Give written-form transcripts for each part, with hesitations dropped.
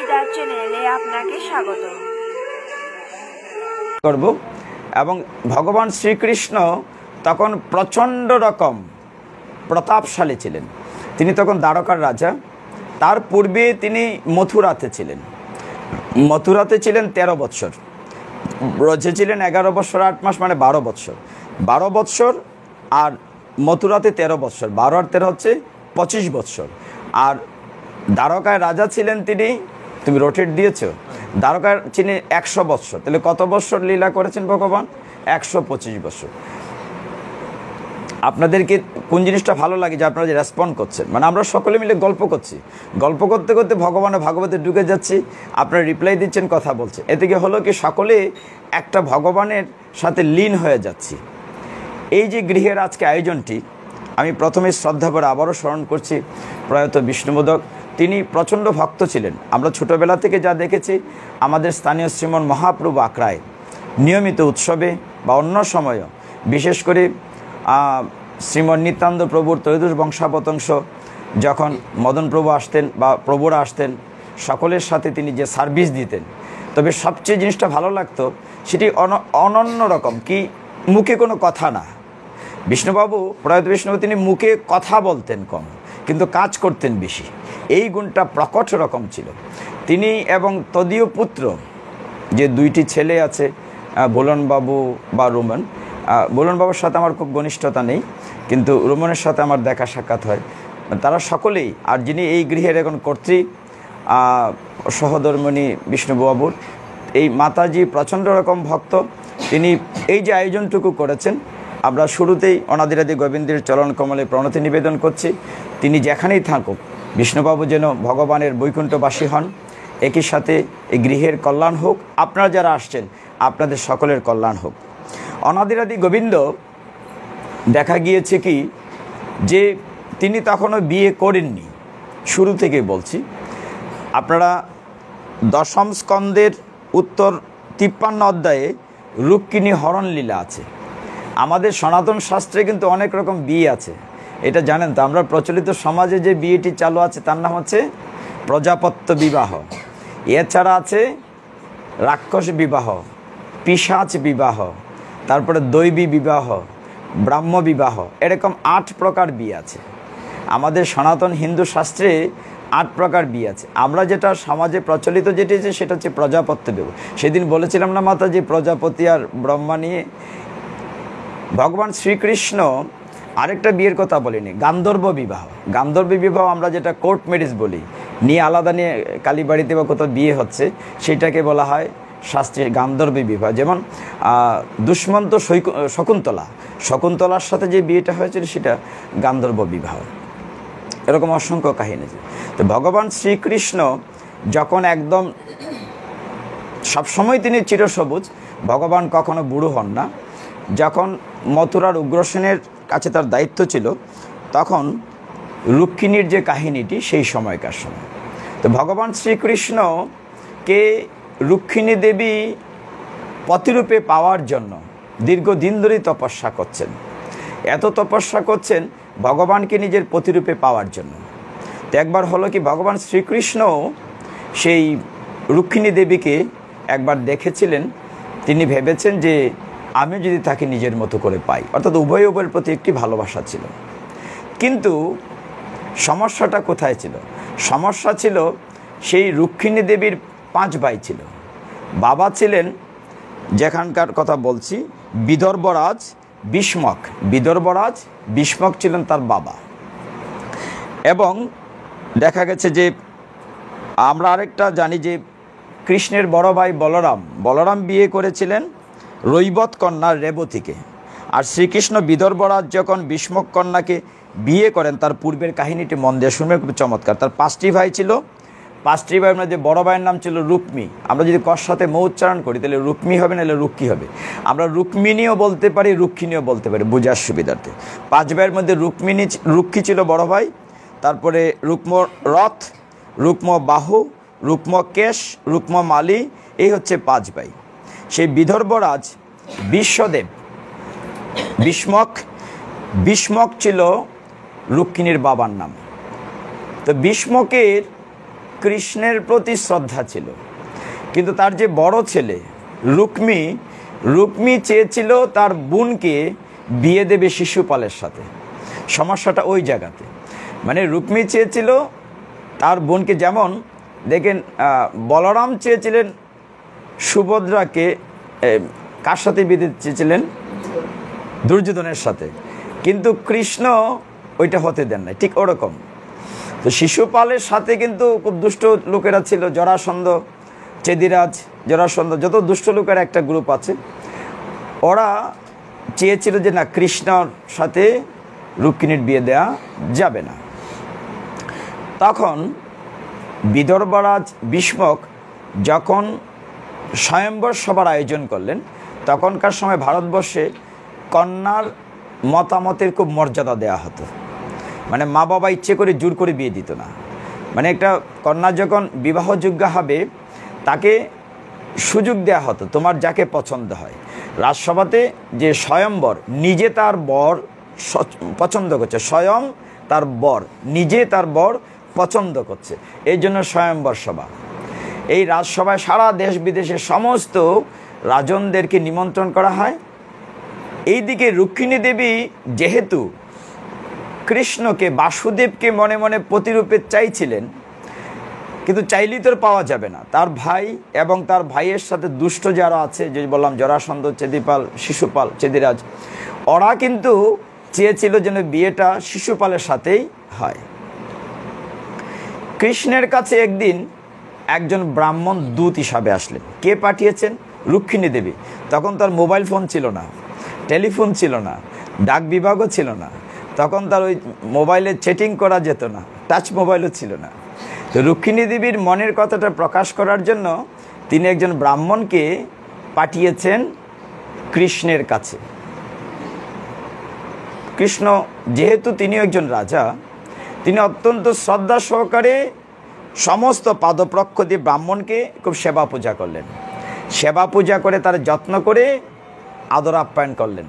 সবিতার চ্যানেলে আপনাকে স্বাগত করব। এবং ভগবান শ্রীকৃষ্ণ তখন প্রচণ্ড রকম প্রতাপশালী ছিলেন। তিনি তখন দ্বারকার রাজা। তার পূর্বে তিনি মথুরাতে ছিলেন। মথুরাতে ছিলেন 13 বৎসর, ব্রজে ছিলেন 11 বৎসর 8 মাস, মানে 12 বৎসর। 12 বৎসর আর মথুরাতে 13 বৎসর, 12 আর 13 হচ্ছে 25 বৎসর। আর দ্বারকায় রাজা ছিলেন তিনি, তুমি রোটেট দিয়েছো, দ্বারকায় তিনি 100 বৎসর। তাহলে কত বৎসর লীলা করেছেন ভগবান? 125 বৎসর। আপনাদেরকে কোন জিনিসটা ভালো লাগে যে আপনারা যে রেসপন্ড করছেন, মানে আমরা সকলে মিলে গল্প করছি, গল্প করতে করতে ভগবানের ভাগবতে ঢুকে যাচ্ছি, আপনারা রিপ্লাই দিচ্ছেন, কথা বলছে, এতে কি হলো কি সকলে একটা ভগবানের সাথে লীন হয়ে যাচ্ছি। এই যে গৃহের আজকে আয়োজনটি আমি প্রথমে শ্রদ্ধা করে আবারও স্মরণ করছি প্রয়াত বিষ্ণুবোধক। তিনি প্রচণ্ড ভক্ত ছিলেন। আমরা ছোটোবেলা থেকে যা দেখেছি, আমাদের স্থানীয় শ্রীমন মহাপ্রভু আখড়ায় নিয়মিত উৎসবে বা অন্য সময়ও, বিশেষ করে শ্রীমন নিত্যানন্দ প্রভুর ত্রয়োদশ বংশাবতংশ যখন মদন প্রভু আসতেন বা প্রভুরা আসতেন, সকলের সাথে তিনি যে সার্ভিস দিতেন, তবে সবচেয়ে জিনিসটা ভালো লাগতো সেটি অনন্য রকম কি, মুখে কোনো কথা না। বিষ্ণুবাবু, প্রয়াত বিষ্ণুবাবু, তিনি মুখে কথা বলতেন কম, কিন্তু কাজ করতেন বেশি। এই গুণটা প্রকট রকম ছিল। তিনি এবং তদীয় পুত্র যে 2টি ছেলে আছে, ভোলনবাবু বা রোমন, ভোলনবাবুর সাথে আমার খুব ঘনিষ্ঠতা নেই, কিন্তু রোমনের সাথে আমার দেখা সাক্ষাৎ হয়। তারা সকলেই, আর যিনি এই গৃহের এখন কর্ত্রী সহধর্মিণী বিষ্ণুবাবুর এই মাতাজি প্রচণ্ড রকম ভক্ত। তিনি এই যে আয়োজনটুকু করেছেন, আমরা শুরুতেই অনাদিরাদি গোবিন্দের চরণ কমলে প্রণতি নিবেদন করছি, তিনি যেখানেই থাকুক বিষ্ণুবাবু যেন ভগবানের বৈকুণ্ঠবাসী হন। একই সাথে এই গৃহের কল্যাণ হোক, আপনারা যারা আসছেন আপনাদের সকলের কল্যাণ হোক। অনাদিরাদি গোবিন্দ দেখা গিয়েছে কি যে তিনি তখনও বিয়ে করেননি। শুরু থেকে বলছি, আপনারা 10ম স্কন্দের উত্তর 53 অধ্যায়ে রুক্মিণী হরণ লীলা আছে। আমাদের সনাতন শাস্ত্রে কিন্তু অনেক রকম বিয়ে আছে, এটা জানেন তো। আমরা প্রচলিত সমাজে যে বিয়েটি চালু আছে তার নাম হচ্ছে প্রজাপত্য বিবাহ। এছাড়া আছে রাক্ষস বিবাহ, পিশাচ বিবাহ, তারপরে দৈবী বিবাহ, ব্রাহ্ম বিবাহ, এরকম 8 প্রকার বিয়ে আছে। আমাদের সনাতন হিন্দু শাস্ত্রে 8 প্রকার বিয়ে আছে। আমরা যেটা সমাজে প্রচলিত যেটি আছে সেটা হচ্ছে প্রজাপত্য বিবাহ। সেদিন বলেছিলাম না মাতাজি, প্রজাপতি আর ব্রহ্মা নিয়ে। ভগবান শ্রীকৃষ্ণ আরেকটা বিয়ের কথা বলেনি, গান্ধর্ব বিবাহ। গান্ধর্ব বিবাহ আমরা যেটা কোর্ট ম্যারেজ বলি, নিয়ে আলাদা নিয়ে কালীবাড়িতে বা কোথাও বিয়ে হচ্ছে, সেটাকে বলা হয় শাস্ত্রীয় গান্ধর্ব বিবাহ। যেমন দুষ্মন্ত শকুন্তলার সাথে যে বিয়েটা হয়েছিল সেটা গান্ধর্ব বিবাহ। এরকম অসংখ্য কাহিনী। তো ভগবান শ্রীকৃষ্ণ যখন একদম সবসময় তিনি চিরসবুজ, ভগবান কখনো বুড়ো হন না। যখন মথুরার উগ্রসেনের কাছে তার দায়িত্ব ছিল, তখন রুক্মিণীর যে কাহিনীটি সেই সময়কার সময়। তো ভগবান শ্রীকৃষ্ণকে রুক্মিণী দেবী পতিরূপে পাওয়ার জন্য দীর্ঘদিন ধরেই তপস্যা করছেন। এত তপস্যা করছেন ভগবানকে নিজের প্রতিরূপে পাওয়ার জন্য। তো একবার হলো কি, ভগবান শ্রীকৃষ্ণ সেই রুক্মিণী দেবীকে একবার দেখেছিলেন। তিনি ভেবেছেন যে আমি যদি তাকে নিজের মতো করে পাই, অর্থাৎ উভয় উভয়ের প্রতি একটি ভালোবাসা ছিল। কিন্তু সমস্যাটা কোথায় ছিল? সমস্যা ছিল সেই রুক্মিণী দেবীর 5 ভাই ছিল। বাবা ছিলেন, যেখানকার কথা বলছি, বিদর্ভরাজ ভীষ্মক। বিদর্ভরাজ ভীষ্মক ছিলেন তার বাবা। এবং দেখা গেছে যে আমরা আরেকটা জানি যে কৃষ্ণের বড় ভাই বলরাম বিয়ে করেছিলেন রৈবত কন্যা রেবতীকে। আর শ্রীকৃষ্ণ বিদর্ভরাজ যখন ভীষ্মক কন্যাকে বিয়ে করেন, তার পূর্বের কাহিনীটি মন দিয়ে শুনবে, খুব চমৎকার। তার 5টি ভাই ছিল। 5টি ভাইয়ের মধ্যে বড় ভাইয়ের নাম ছিল রুক্মী। আমরা যদি কর সাথে মৌ উচ্চারণ করি তাহলে রুক্মী হবে, নাহলে রুক্কি হবে। আমরা রুক্মিণীও বলতে পারি, রুক্ষিণীও বলতে পারি, বোঝার সুবিধার্থে। 5 ভাইয়ের মধ্যে রুক্ষী ছিল বড় ভাই, তারপরে রুক্ম রথ, রুক্ম বাহু, রুক্ম কেশ, রুক্ম মালি, এই হচ্ছে 5 ভাই। সেই বিদর্ভরাজ বিশ্বদেব ভীষ্মক ছিল রুক্মিণীর বাবার নাম। তো ভীষ্মকের কৃষ্ণের প্রতি শ্রদ্ধা ছিল, কিন্তু তার যে বড় ছেলে রুক্মী চেয়েছিল তার বোনকে বিয়ে দেবে শিশুপালের সাথে। সমস্যাটা ওই জায়গাতে, মানে রুক্মী চেয়েছিল তার বোনকে, যেমন দেখেন বলরাম চেয়েছিলেন সুভদ্রাকে কার সাথে বিয়ে দিতে চেয়েছিলেন? দুর্যোধনের সাথে, কিন্তু কৃষ্ণ ওইটা হতে দেন নাই। ঠিক ওরকম তো শিশুপালের সাথে কিন্তু খুব দুষ্ট লোকেরা ছিল, জরাসন্ধ, চেদিরাজ, জরাসন্ধ, যত দুষ্ট লোকের একটা গ্রুপ আছে, ওরা চেয়েছিল যে না, কৃষ্ণর সাথে রুক্মিণীর বিয়ে দেওয়া যাবে না। তখন বিদর্ভরাজ ভীষ্মক যখন স্বয়ম্বর সভার আয়োজন করলেন, তখনকার সময় ভারতবর্ষে কন্যার মতামতের খুব মর্যাদা দেওয়া হতো। মানে মা বাবা ইচ্ছে করে জোর করে বিয়ে দিত না। মানে একটা কন্যা যখন বিবাহযোগ্য হবে তাকে সুযোগ দেওয়া হতো, তোমার যাকে পছন্দ হয়। রাজসভাতে যে স্বয়ম্বর নিজে তার বর পছন্দ করছে, স্বয়ং তার বর নিজে তার বর পছন্দ করছে, এই জন্য স্বয়ম্বর সভা। এই রাজসভায় সারা দেশ বিদেশের সমস্ত রাজনদেরকে নিমন্ত্রণ করা হয়। এইদিকে রুক্মিণী দেবী যেহেতু কৃষ্ণকে, বাসুদেবকে মনে মনে প্রতিরূপে চাইছিলেন, কিন্তু চাইলেই তো পাওয়া যাবে না। তার ভাই এবং তার ভাইয়ের সাথে দুষ্ট যারা আছে, যে বললাম জরাসন্ধ, চেদিপাল, শিশুপাল, চেদিরাজ, ওরা কিন্তু চেয়েছিল যেন বিয়েটা শিশুপালের সাথেই হয়। কৃষ্ণের কাছে একদিন একজন ব্রাহ্মণ দূত হিসাবে আসলেন। কে পাঠিয়েছেন? রুক্মিণী দেবী। তখন তার মোবাইল ফোন ছিল না, টেলিফোন ছিল না, ডাক বিভাগও ছিল না, তখন তার ওই মোবাইলে চ্যাটিং করা যেত না, টাচ মোবাইলও ছিল না। তো রুক্মিণী দেবীর মনের কথাটা প্রকাশ করার জন্য তিনি একজন ব্রাহ্মণকে পাঠিয়েছেন কৃষ্ণের কাছে। কৃষ্ণ যেহেতু তিনি একজন রাজা, তিনি অত্যন্ত শ্রদ্ধা সহকারে সমস্ত পাদপ্রক্ষ দিয়ে ব্রাহ্মণকে খুব সেবা পূজা করলেন। সেবা পূজা করে তার যত্ন করে আদর আপ্যায়ন করলেন।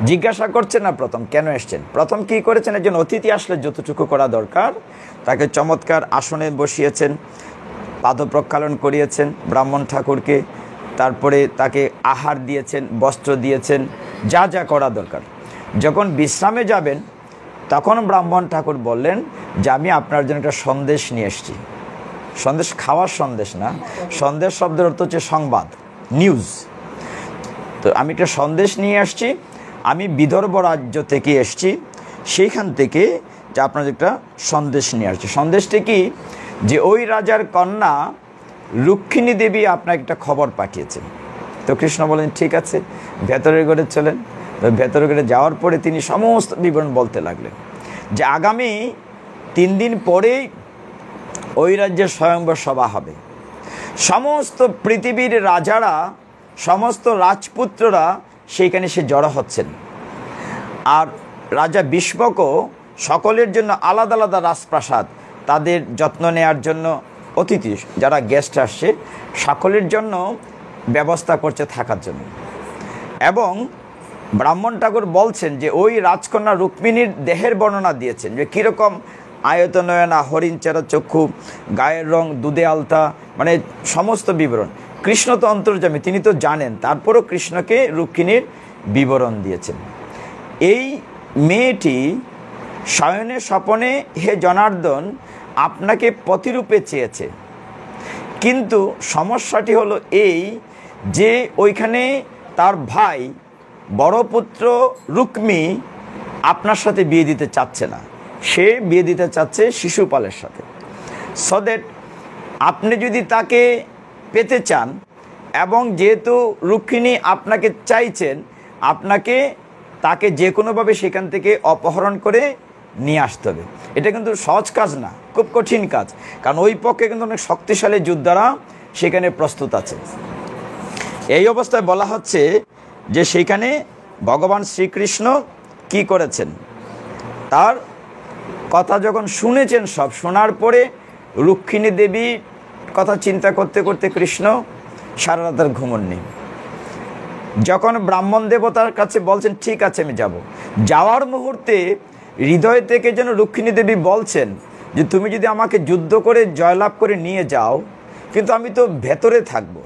জিজ্ঞাসা করছেন না প্রথম কেন এসছেন, প্রথম কি করেছেন? একজন অতিথি আসলে যতটুকু করা দরকার তাকে চমৎকার আসনে বসিয়েছেন, পাদ প্রক্ষালন করিয়েছেন ব্রাহ্মণ ঠাকুরকে, তারপরে তাকে আহার দিয়েছেন, বস্ত্র দিয়েছেন, যা যা করা দরকার। যখন বিশ্রামে যাবেন তখন ব্রাহ্মণ ঠাকুর বললেন যে আমি আপনার জন্য একটা সন্দেশ নিয়ে এসেছি। সন্দেশ খাওয়ার সন্দেশ না, সন্দেশ শব্দের অর্থ হচ্ছে সংবাদ, নিউজ। তো আমি একটা সন্দেশ নিয়ে আসছি, আমি বিদর্ভ রাজ্য থেকে এসেছি, সেইখান থেকে যে আপনাদের একটা সন্দেশ নিয়ে আসছি। সন্দেশটি কি? যে ওই রাজার কন্যা রুক্মিণী দেবী আপনাকে একটা খবর পাঠিয়েছেন। তো কৃষ্ণ বলেন ঠিক আছে, ভেতরের ঘরে চলেন। তো ভেতরের ঘরে যাওয়ার পরে তিনি সমস্ত বিবরণ বলতে লাগলেন যে আগামী 3 দিন পরেই ওই রাজ্যের স্বয়ম্বর সভা হবে। সমস্ত পৃথিবীর রাজারা, সমস্ত রাজপুত্ররা সেইখানে সে জড়ো হচ্ছেন। আর রাজা ভীষ্মকও সকলের জন্য আলাদা আলাদা রাজপ্রাসাদ, তাদের যত্ন নেওয়ার জন্য অতিথি যারা গেস্ট আসছে সকলের জন্য ব্যবস্থা করছে থাকার জন্য। এবং ব্রাহ্মণ ঠাকুর বলছেন যে ওই রাজকন্যা রুক্মিণীর দেহের বর্ণনা দিয়েছেন, যে কীরকম আয়তনয়না, হরিণ চেরা চক্ষু, গায়ের রং, দুধে আলতা, মানে সমস্ত বিবরণ। কৃষ্ণ তো অন্তর্যামী, তিনি তো জানেন, তারপরও কৃষ্ণকে রুক্মিণীর বিবরণ দিয়েছেন। এই মেয়েটি শয়নে স্বপনে হে জনার্দন আপনাকে প্রতিরূপে চেয়েছে, কিন্তু সমস্যাটি হলো এই যে ওইখানে তার ভাই বড় পুত্র রুক্মী আপনার সাথে বিয়ে দিতে চাচ্ছে না, সে বিয়ে দিতে চাচ্ছে শিশুপালের সাথে। সো দ্যাট আপনি যদি তাকে পেতে চান, এবং যেহেতু রুক্মিণী আপনাকে চাইছেন, আপনাকে তাকে যে কোনোভাবে সেখান থেকে অপহরণ করে নিয়ে আসতে হবে। এটা কিন্তু সহজ কাজ না, খুব কঠিন কাজ, কারণ ওই পক্ষে কিন্তু অনেক শক্তিশালী যোদ্ধারা সেখানে প্রস্তুত আছে। এই অবস্থায় বলা হচ্ছে যে সেইখানে ভগবান শ্রীকৃষ্ণ কি করেছেন, তার কথা যখন শুনেছেন, সব শোনার পরে রুক্মিণী দেবী কথা চিন্তা করতে করতে কৃষ্ণ সারা রাতের ঘুমননি। যখন ব্রাহ্মণ দেবতার কাছে বলছেন ঠিক আছে আমি যাব, যাওয়ার মুহূর্তে হৃদয় থেকে যেন রুক্মিণী দেবী বলছেন যে তুমি যদি আমাকে যুদ্ধ করে জয়লাভ করে নিয়ে যাও, কিন্তু আমি তো ভেতরে থাকবো,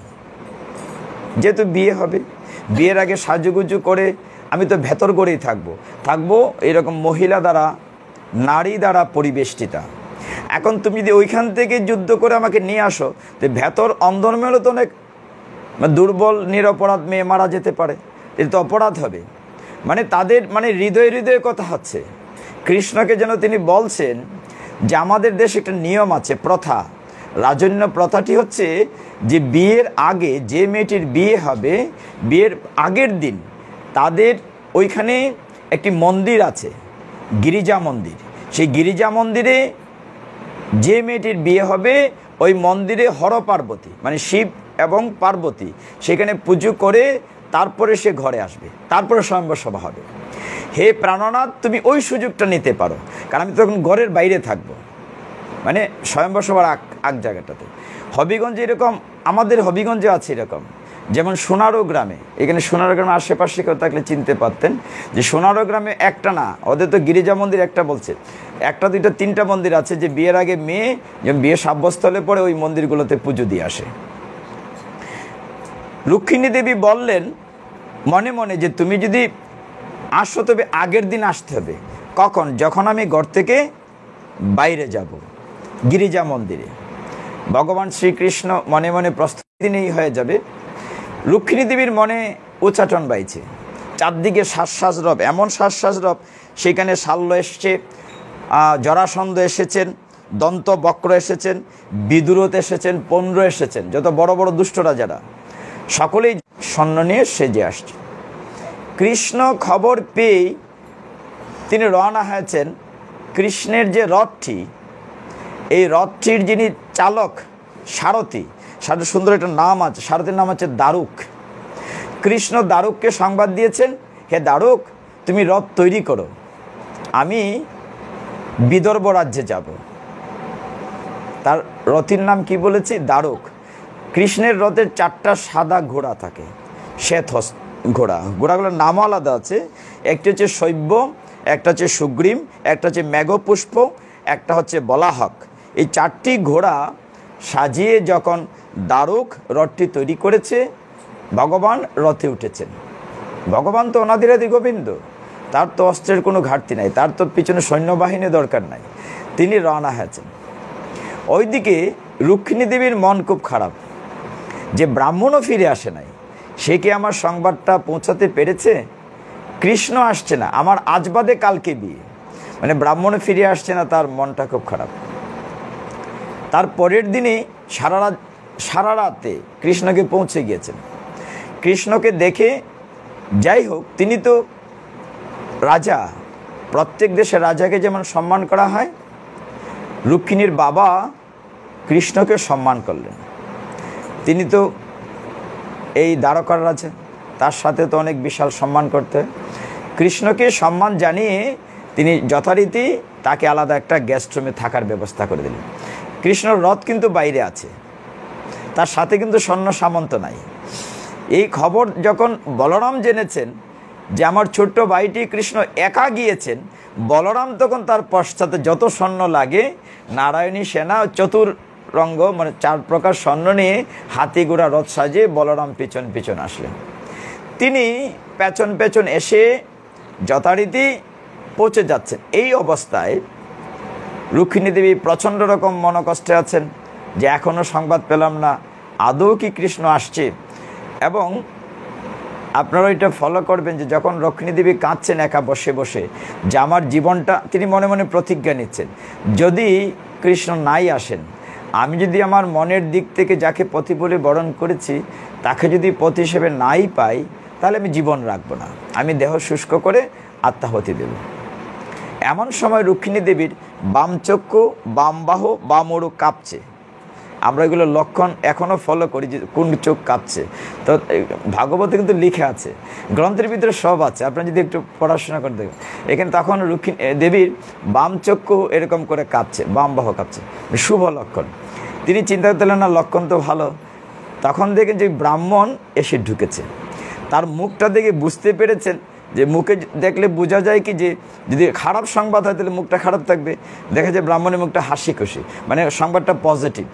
যেহেতু বিয়ে হবে, বিয়ের আগে সাজুগুজু করে আমি তো ভেতর করেই থাকবো এরকম মহিলা দ্বারা, নারী দ্বারা পরিবেষ্টিতা। এখন তুমি যদি ওইখান থেকে যুদ্ধ করে আমাকে নিয়ে আসো, তো ভেতর অন্দরমেলও তো অনেক দুর্বল নিরপরাধ মেয়ে মারা যেতে পারে, এটা তো অপরাধ হবে। মানে তাদের হৃদয়ে কথা হচ্ছে। কৃষ্ণকে যেন তিনি বলছেন যে আমাদের দেশে একটা নিয়ম আছে, প্রথা, রাজন্য প্রথাটি হচ্ছে যে বিয়ের আগে যে মেয়েটির বিয়ে হবে, বিয়ের আগের দিন তাদের ওইখানে একটি মন্দির আছে, গিরিজা মন্দির। সেই গিরিজা মন্দিরে যে মেয়েটির বিয়ে হবে, ওই মন্দিরে হর পার্বতী মানে শিব এবং পার্বতী সেখানে পুজো করে তারপরে সে ঘরে আসবে, তারপরে স্বয়ম্বর সভা হবে। হে প্রাণনাথ, তুমি ওই সুযোগটা নিতে পারো, কারণ আমি তখন ঘরের বাইরে থাকবো, মানে স্বয়ম্বর সভার আগ জায়গাটাতে। হবিগঞ্জে এরকম, আমাদের হবিগঞ্জে আছে এরকম, যেমন সোনারো গ্রামে, এখানে সোনারো গ্রামে আশেপাশে কেউ থাকলে চিনতে পারতেন যে সোনারো গ্রামে একটা না, ওদের তো গিরিজা মন্দির একটা বলছে, একটা দুইটা তিনটা মন্দির আছে যে বিয়ের আগে মেয়ে যেমন বিয়ে সাব্যস্ত হলে পরে ওই মন্দিরগুলোতে পুজো দিয়ে আসে। রুক্মিণী দেবী বললেন মনে মনে যে তুমি যদি আসো তবে আগের দিন আসতে হবে। কখন? যখন আমি ঘর থেকে বাইরে যাব গিরিজা মন্দিরে। ভগবান শ্রীকৃষ্ণ মনে মনে প্রস্তুতি নিয়েই হয়ে যাবে। রুক্মিণী দেবীর মনে উচ্চাটন বাইছে, চারদিকে শ্বাস রব, এমন শ্বাস রব, সেখানে শাল্য এসছে, জরাসন্ধ এসেছেন, দন্ত বক্র এসেছেন, বিদুরত এসেছেন, পৌণ্ড্র এসেছেন, যত বড় বড় দুষ্টরা যারা, সকলেই সৈন্য নিয়ে সেজে আসছে। কৃষ্ণ খবর পেয়ে তিনি রওনা হয়েছেন। কৃষ্ণের যে রথটি, এই রথটির যিনি চালক, সারথি, সারথি সুন্দর একটা নাম আছে, সারথির নাম হচ্ছে দারুক। কৃষ্ণ দারুককে সংবাদ দিয়েছেন, হে দারুক, তুমি রথ তৈরি করো, আমি বিদর্ভ রাজ্যে যাব। তার রথির নাম কি বলেছি? দারুক। কৃষ্ণের রথের 4টা সাদা ঘোড়া থাকে, শ্বেত ঘোড়া, ঘোড়াগুলোর নামও আলাদা আছে। একটি হচ্ছে শৈব্য, একটা হচ্ছে সুগ্রীম, একটা হচ্ছে মেঘপুষ্প, একটা হচ্ছে বলাহক। এই 4টি ঘোড়া সাজিয়ে যখন দারুক রথটি তৈরি করেছে, ভগবান রথে উঠেছেন। ভগবান তো অনাদিরাদি গোবিন্দ, তার তো অস্ত্রের কোনো ঘাটতি নাই, তার তো পিছনে সৈন্যবাহিনী দরকার নাই, তিনি রওনা হয়েছেন। ওইদিকে রুক্মিণী দেবীর মন খুব খারাপ যে ব্রাহ্মণও ফিরে আসে নাই, সে কি আমার সংবাদটা পৌঁছাতে পেরেছে? কৃষ্ণ আসছে না, আমার আজ বাদে কালকে বিয়ে, মানে ব্রাহ্মণও ফিরে আসছে না, তার মনটা খুব খারাপ। তার পরের দিনে সারা রাতে কৃষ্ণকে পৌঁছে গিয়েছেন। কৃষ্ণকে দেখে, যাই হোক, তিনি তো রাজা, প্রত্যেক দেশে রাজাকে যেমন সম্মান করা হয়, রুক্মিণীর বাবা কৃষ্ণকে সম্মান করলেন। তিনি তো এই দ্বারকার রাজা, তার সাথে তো অনেক বিশাল সম্মান করতে হয়। কৃষ্ণকে সম্মান জানিয়ে তিনি যথারীতি তাকে আলাদা একটা গেস্ট রুমে থাকার ব্যবস্থা করে দিলেন। কৃষ্ণর রথ কিন্তু বাইরে আছে, তার সাথে কিন্তু সৈন্য সামন্ত নাই। এই খবর যখন বলরাম জেনেছেন যে আমার ছোট্ট ভাইটি কৃষ্ণ একা গিয়েছেন, বলরাম তখন তার পশ্চাতে যত সৈন্য লাগে, নারায়ণী সেনা, চতুরঙ্গ মানে 4 প্রকার সৈন্য নিয়ে হাতি ঘোড়া রথ সাজিয়ে বলরাম পিছন পিছন আসলেন। তিনি পেছন পেছন এসে যথারীতি পৌঁছে যাচ্ছেন। এই অবস্থায় রুক্মিণী দেবী প্রচণ্ড রকম মনকষ্টে আছেন যে এখনও সংবাদ পেলাম না, আদৌ কি কৃষ্ণ আসছে। এবং আপনারা এটা ফলো করবেন যে যখন রুক্মিণী দেবী কাঁদছেন একা বসে বসে, যে আমার জীবনটা, তিনি মনে মনে প্রতিজ্ঞা নিচ্ছেন, যদি কৃষ্ণ নাই আসেন, আমি যদি আমার মনের দিক থেকে যাকে পতি বলে বরণ করেছি তাকে যদি পতি হিসেবে নাই পাই, তাহলে আমি জীবন রাখবো না, আমি দেহ শুষ্ক করে আত্মাহুতি দেব। এমন সময় রুক্মিণী দেবীর বাম চক্ষু, বাম বাহু, বাম উরু কাঁপছে। আমরা এগুলো লক্ষণ এখনও ফলো করি যে কোন চোখ কাঁপছে। তো ভাগবতে কিন্তু লিখে আছে, গ্রন্থের ভিতরে সব আছে, আপনারা যদি একটু পড়াশোনা করে দেখেন। এখানে তখন রুক্মিণী দেবীর বাম চক্ষু এরকম করে কাঁপছে, বাম বাহু কাঁপছে, শুভ লক্ষণ। তিনি চিন্তা করলেন না, লক্ষণ তো ভালো। তখন দেখেন যে ব্রাহ্মণ এসে ঢুকেছে, তার মুখটা দেখে বুঝতে পেরেছেন যে মুখে দেখলে বোঝা যায় কি যে যদি খারাপ সংবাদ হয় তাহলে মুখটা খারাপ থাকবে, দেখা যায় ব্রাহ্মণের মুখটা হাসি খুশি, মানে সংবাদটা পজিটিভ।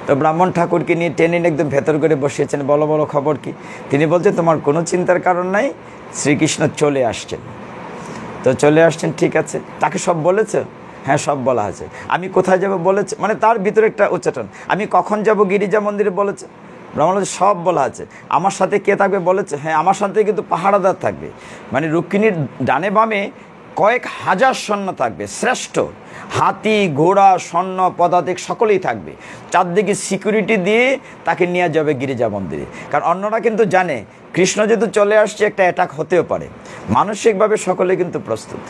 তো ব্রাহ্মণ ঠাকুরকে নিয়ে টেনে একদম ভেতর করে বসিয়েছেন, বলো বলো খবর কি? তিনি বলছেন তোমার কোনো চিন্তার কারণ নাই, শ্রীকৃষ্ণ চলে আসছেন। তো চলে আসছেন, ঠিক আছে। তাকে সব বলেছে? হ্যাঁ, সব বলা আছে। আমি কোথায় যাব বলেছে, মানে তার ভিতরে একটা উচ্চাটন। আমি কখন যাব গিরিজা মন্দিরে বলেছে? ব্রাহ্মণ সব বলা আছে। আমার সাথে কে থাকবে বলেছে? হ্যাঁ, আমার সাথে কিন্তু পাহারাদার থাকবে, মানে রুক্মিণীর ডানে বামে কয়েক হাজার সৈন্য থাকবে, শ্রেষ্ঠ হাতি ঘোড়া স্বর্ণ পদাতিক সকলেই থাকবে। চারদিকে সিকিউরিটি দিয়ে তাকে নিয়ে যাবে গিরিজা মন্দিরে, কারণ অন্যরা কিন্তু জানে কৃষ্ণ যেহেতু চলে আসছে একটা অ্যাটাক হতেও পারে, মানসিকভাবে সকলে কিন্তু প্রস্তুত।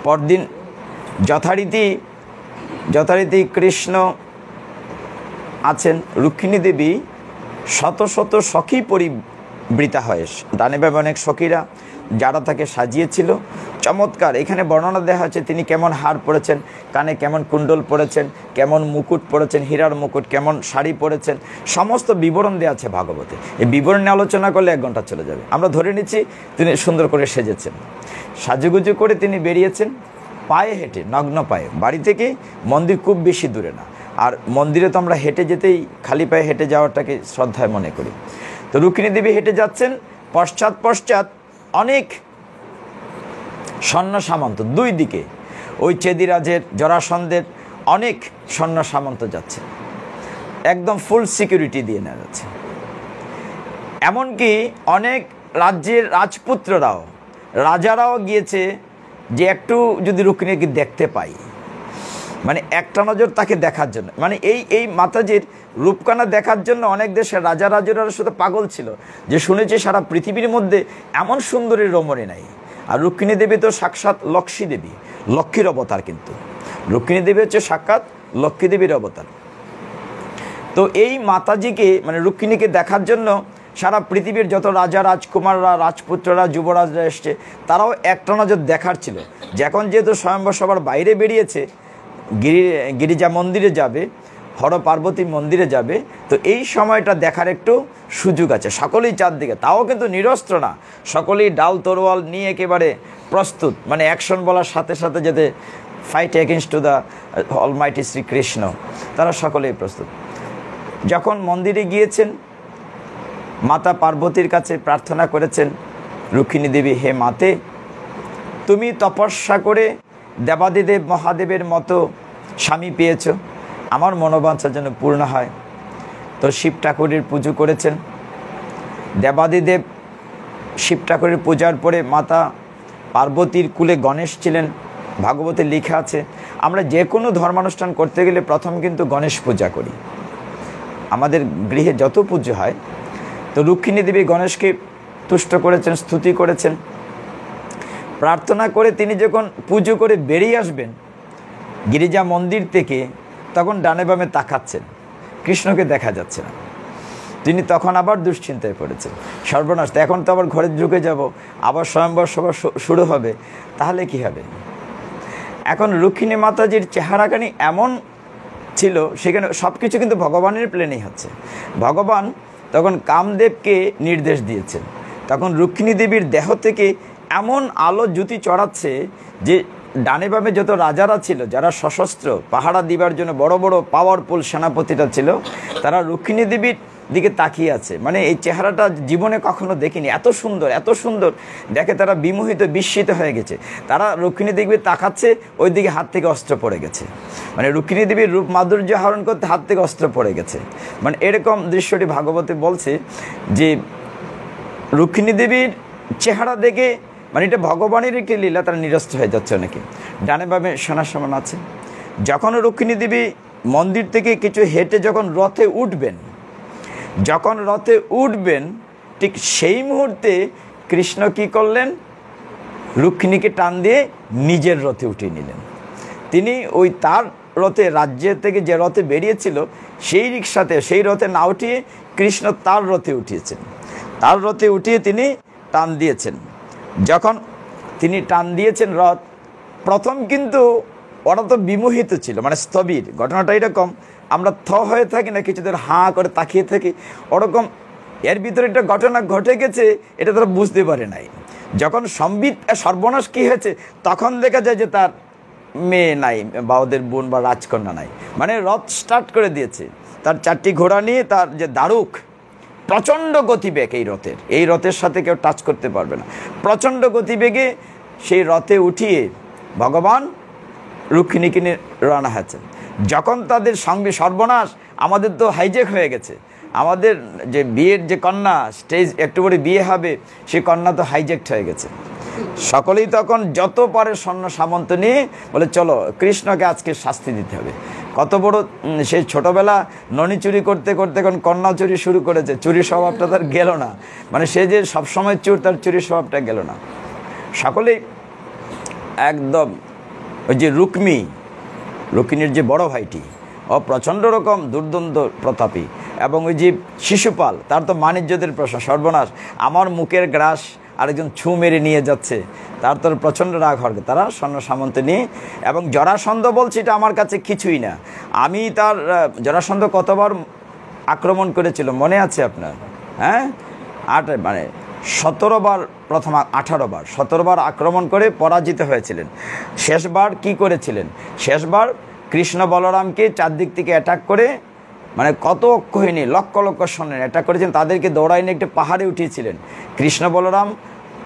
পরদিন যথারীতি কৃষ্ণ আছেন, রুক্মিণী দেবী শত শত সখী পরিবৃতা হয়, ডানে বামে অনেক সখীরা যারা তাকে সাজিয়েছিল। চমৎকার এখানে বর্ণনা দেওয়া হচ্ছে তিনি কেমন হার পরেছেন, কানে কেমন কুণ্ডল পরেছেন, কেমন মুকুট পরেছেন, হীরার মুকুট, কেমন শাড়ি পরেছেন, সমস্ত বিবরণ দেওয়া আছে ভাগবতে। এই বিবরণ নিয়ে আলোচনা করলে 1 ঘন্টা চলে যাবে। আমরা ধরে নিচ্ছি তিনি সুন্দর করে সেজেছেন, সাজুগুজু করে তিনি বেরিয়েছেন পায়ে হেঁটে, নগ্ন পায়ে। বাড়ি থেকে মন্দির খুব বেশি দূরে না, আর মন্দিরে তো আমরা হেঁটে যেতেই খালি পায়ে হেঁটে যাওয়াটাকে শ্রদ্ধায় মনে করি। তো রুক্মিণী দেবী হেঁটে যাচ্ছেন, পশ্চাৎ অনেক সৈন্য সামন্ত, 2 দিকে ওই চেদিরাজের জরাসন্ধের অনেক সৈন্য সামন্ত যাচ্ছে, একদম ফুল সিকিউরিটি দিয়ে নেওয়া যাচ্ছে। এমনকি অনেক রাজ্যের রাজপুত্ররাও, রাজারাও গিয়েছে যে একটু যদি রুক্মিণীকে দেখতে পাই, মানে একটা নজর তাকে দেখার জন্য, মানে এই মাতাজির রূপকানা দেখার জন্য অনেক দেশের রাজারা শুধু পাগল ছিল, যে শুনেছে সারা পৃথিবীর মধ্যে এমন সুন্দরী রমণী নাই। আর রুক্মিণী দেবী তো সাক্ষাৎ লক্ষ্মী দেবী, লক্ষ্মীর অবতার, কিন্তু রুক্মিণী দেবী হচ্ছে সাক্ষাৎ লক্ষ্মী দেবীর অবতার। তো এই মাতাজিকে মানে রুক্মিণীকে দেখার জন্য সারা পৃথিবীর যত রাজা রাজকুমাররা রাজপুত্ররা যুবরাজরা এসছে, তারাও একটা নজর দেখার ছিল। যখন যেহেতু স্বয়ম্বর সবার বাইরে বেরিয়েছে, গিরিজা মন্দিরে যাবে, হর পার্বতী মন্দিরে যাবে, তো এই সময়টা দেখার একটু সুযোগ আছে। সকলেই চারদিকে, তাও কিন্তু নিরস্ত্র না, সকলেই ডাল তরোয়াল নিয়ে একেবারে প্রস্তুত, মানে অ্যাকশন বলার সাথে সাথে যাতে fight against to the almighty Shri Krishna, তারা সকলেই প্রস্তুত। যখন মন্দিরে গিয়েছেন, মাতা পার্বতীর কাছে প্রার্থনা করেছেন রুক্মিণী দেবী, হে মাতে, তুমি তপস্যা করে দেবাদিদেব মহাদেবের মতো স্বামী পেয়েছ, আমার মনোবাঞ্ছা যেন পূর্ণ হয়। তো শিব ঠাকুরের পুজো করেছেন। দেবাদিদেব শিব ঠাকুরের পূজার পরে মাতা পার্বতীর কুলে গণেশ ছিলেন। ভাগবতে লেখা আছে আমরা যে কোনো ধর্মানুষ্ঠান করতে গেলে প্রথম কিন্তু গণেশ পূজা করি, আমাদের গৃহে যত পুজো হয়। তো রুক্মিণী দেবী গণেশকে তুষ্ট করেছেন, স্তুতি করেছেন। প্রার্থনা করে তিনি যখন পুজো করে বেরিয়ে আসবেন গিরিজা মন্দির থেকে, তখন ডানে বামে তাকাচ্ছেন, কৃষ্ণকে দেখা যাচ্ছে না। তিনি তখন আবার দুশ্চিন্তায় পড়েছেন, সর্বনাশ, এখন তো আবার ঘরে ঢুকে যাব, আবার স্বয়ম্বর সভা শুরু হবে, তাহলে কি হবে? এখন রুক্মিণী মাতাজির চেহারাখানি এমন ছিল, সেখানে সব কিছু কিন্তু ভগবানের প্লেনেই হচ্ছে। ভগবান তখন কামদেবকে নির্দেশ দিয়েছেন, তখন রুক্মিণী দেবীর দেহ থেকে এমন আলো জ্যোতি চড়াচ্ছে যে ডানে বামে যত রাজারা ছিল, যারা সশস্ত্র পাহারা দিবার জন্য বড় বড় পাওয়ারফুল সেনাপতিরা ছিল, তারা রুক্মিণী দেবীর দিকে তাকিয়ে আছে। মানে এই চেহারাটা জীবনে কখনো দেখিনি, এত সুন্দর এত সুন্দর দেখে তারা বিমোহিত বিস্মিত হয়ে গেছে। তারা রুক্মিণী দেবী তাকাচ্ছে, ওই দিকে হাত থেকে অস্ত্র পড়ে গেছে, মানে রুক্মিণী দেবীর রূপ মাধুর্য হরণ করতে হাত থেকে অস্ত্র পড়ে গেছে। মানে এরকম দৃশ্যটি ভাগবতে বলছে যে রুক্মিণী দেবীর চেহারা দেখে, মানে এটা ভগবানের একটি লীলা, তারা নিরস্ত হয়ে যাচ্ছে অনেকে। ডানে বামে সোনা সমান আছে। যখন রুক্মিণী দেবী মন্দির থেকে কিছু হেঁটে যখন রথে উঠবেন, ঠিক সেই মুহূর্তে কৃষ্ণ কি করলেন, রুক্মিণীকে টান দিয়ে নিজের রথে উঠিয়ে নিলেন। তিনি ওই তার রথে, রাজ্যের থেকে যে রথে বেরিয়েছিল সেই রিক্সাতে, সেই রথে না উঠিয়ে কৃষ্ণ তার রথে উঠিয়েছেন, তার রথে উঠিয়ে তিনি টান দিয়েছেন। যখন তিনি টান দিয়েছেন রথ, প্রথম কিন্তু ওরা তো বিমোহিত ছিল, মানে স্থবির। ঘটনাটা এরকম, আমরা হয়ে থাকি না, কিছুদের হাঁ করে তাকিয়ে থাকি, ওরকম এর ভিতরে একটা ঘটনা ঘটে গেছে, এটা তারা বুঝতে পারে নাই। যখন সর্বনাশ কি হয়েছে, তখন দেখা যায় যে তার মেয়ে নাই বা ওদের বোন বা রাজকন্যা নাই। মানে রথ স্টার্ট করে দিয়েছে, তার 4টি ঘোড়া নিয়ে তার যে দারুক, প্রচণ্ড গতিবেগ এই রথের সাথে কেউ টাচ করতে পারবে না। প্রচণ্ড গতিবেগে সেই রথে উঠিয়ে ভগবান রুক্মিণীকে নিয়ে রওনা হয়েছে। যখন তাদের সঙ্গে সর্বনাশ, আমাদের তো হাইজ্যাক হয়ে গেছে, আমাদের যে বিয়ের যে কন্যা, স্টেজ একটু পরে বিয়ে হবে, সেই কন্যা তো হাইজ্যাক্ট হয়ে গেছে। সকলেই তখন যত পারে সৈন্য সামন্ত নিয়ে বলে চলো কৃষ্ণকে আজকে শাস্তি দিতে হবে। কত বড় সেই ছোটবেলা ননি চুরি করতে করতে এখন কন্যা চুরি শুরু করেছে, চুরির স্বভাবটা তার গেল না। মানে সে যে সবসময় চোর, তার চুরির স্বভাবটা গেল না। সকলেই একদম ওই যে রুক্মিণীর যে বড় ভাইটি, ও প্রচণ্ড রকম দুর্দন্ত প্রতাপী, এবং ওই যে শিশুপাল, তার তো বাণিজ্যদের প্রশ্ন, সর্বনাশ, আমার মুখের গ্রাস আরেকজন ছু মেরে নিয়ে যাচ্ছে, তার তো প্রচণ্ড রাগ হবে। তারা সৈন্য সামন্ত নিয়ে, এবং জরাসন্ধ বলছে এটা আমার কাছে কিছুই না। আমি তার জরাসন্ধ কতবার আক্রমণ করেছিল মনে আছে আপনার? হ্যাঁ, 17 বার, প্রথম 18 বার, 17 বার আক্রমণ করে পরাজিত হয়েছিলেন। শেষবার কি করেছিলেন? শেষবার কৃষ্ণ বলরামকে চারদিক থেকে অ্যাটাক করে, মানে কত অক্ষহীনী লক্ষ লক্ষ সৈন্যের অ্যাটাক করেছেন, তাদেরকে দৌড়াই নিয়ে একটা পাহাড়ে উঠিয়েছিলেন কৃষ্ণ বলরাম।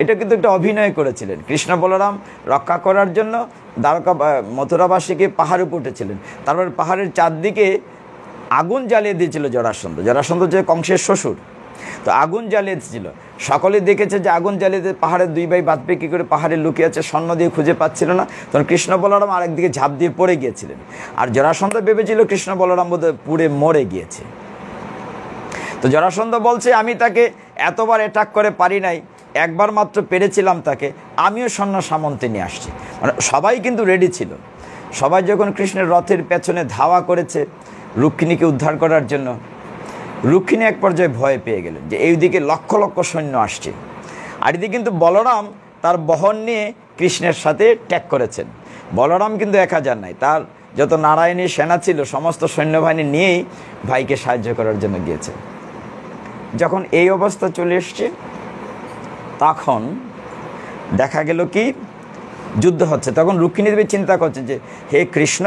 এটা কিন্তু একটা অভিনয় করেছিলেন। কৃষ্ণ বলরাম রক্ষা করার জন্য মথুরাবাসীকে পাহাড়ে উপরে উঠেছিলেন। তারপর পাহাড়ের চারদিকে আগুন জ্বালিয়ে দিয়েছিল জরাসন্ধ যে কংসের শ্বশুর, তো আগুন জ্বালিয়ে দিয়েছিল। সকলে দেখেছে যে আগুন জ্বালিয়ে দিয়ে পাহাড়ের 2 ভাই বাঁচবে কী করে, পাহাড়ে লুকিয়ে আছে, স্বর্ণ দিয়ে খুঁজে পাচ্ছিল না। তখন কৃষ্ণ বলরাম আরেকদিকে ঝাঁপ দিয়ে পড়ে গিয়েছিলেন, আর জরাসন্ধ ভেবেছিল কৃষ্ণ বলরাম বোধহয় পুড়ে মরে গিয়েছে। তো জরাসন্ধ বলছে আমি তাকে এতবার অ্যাটাক করে পারি নাই, একবার মাত্র পেরেছিলাম তাকে, আমিও সৈন্য সামন্তে নিয়ে আসছি। মানে সবাই কিন্তু রেডি ছিল। সবাই যখন কৃষ্ণের রথের পেছনে ধাওয়া করেছে রুক্মিণীকে উদ্ধার করার জন্য, রুক্মিণী এক পর্যায়ে ভয় পেয়ে গেলেন যে এইদিকে লক্ষ লক্ষ সৈন্য আসছে, আর এদিকে কিন্তু বলরাম তার বহন নিয়ে কৃষ্ণের সাথে ট্যাগ করেছেন। বলরাম কিন্তু একা যান নাই, তার যত নারায়ণী সেনা ছিল সমস্ত সৈন্যবাহিনী নিয়েই ভাইকে সাহায্য করার জন্য গিয়েছে। যখন এই অবস্থা চলে এসছে, তখন দেখা গেল কি যুদ্ধ হচ্ছে। তখন রুক্মিণী দেবী চিন্তা করছেন যে হে কৃষ্ণ,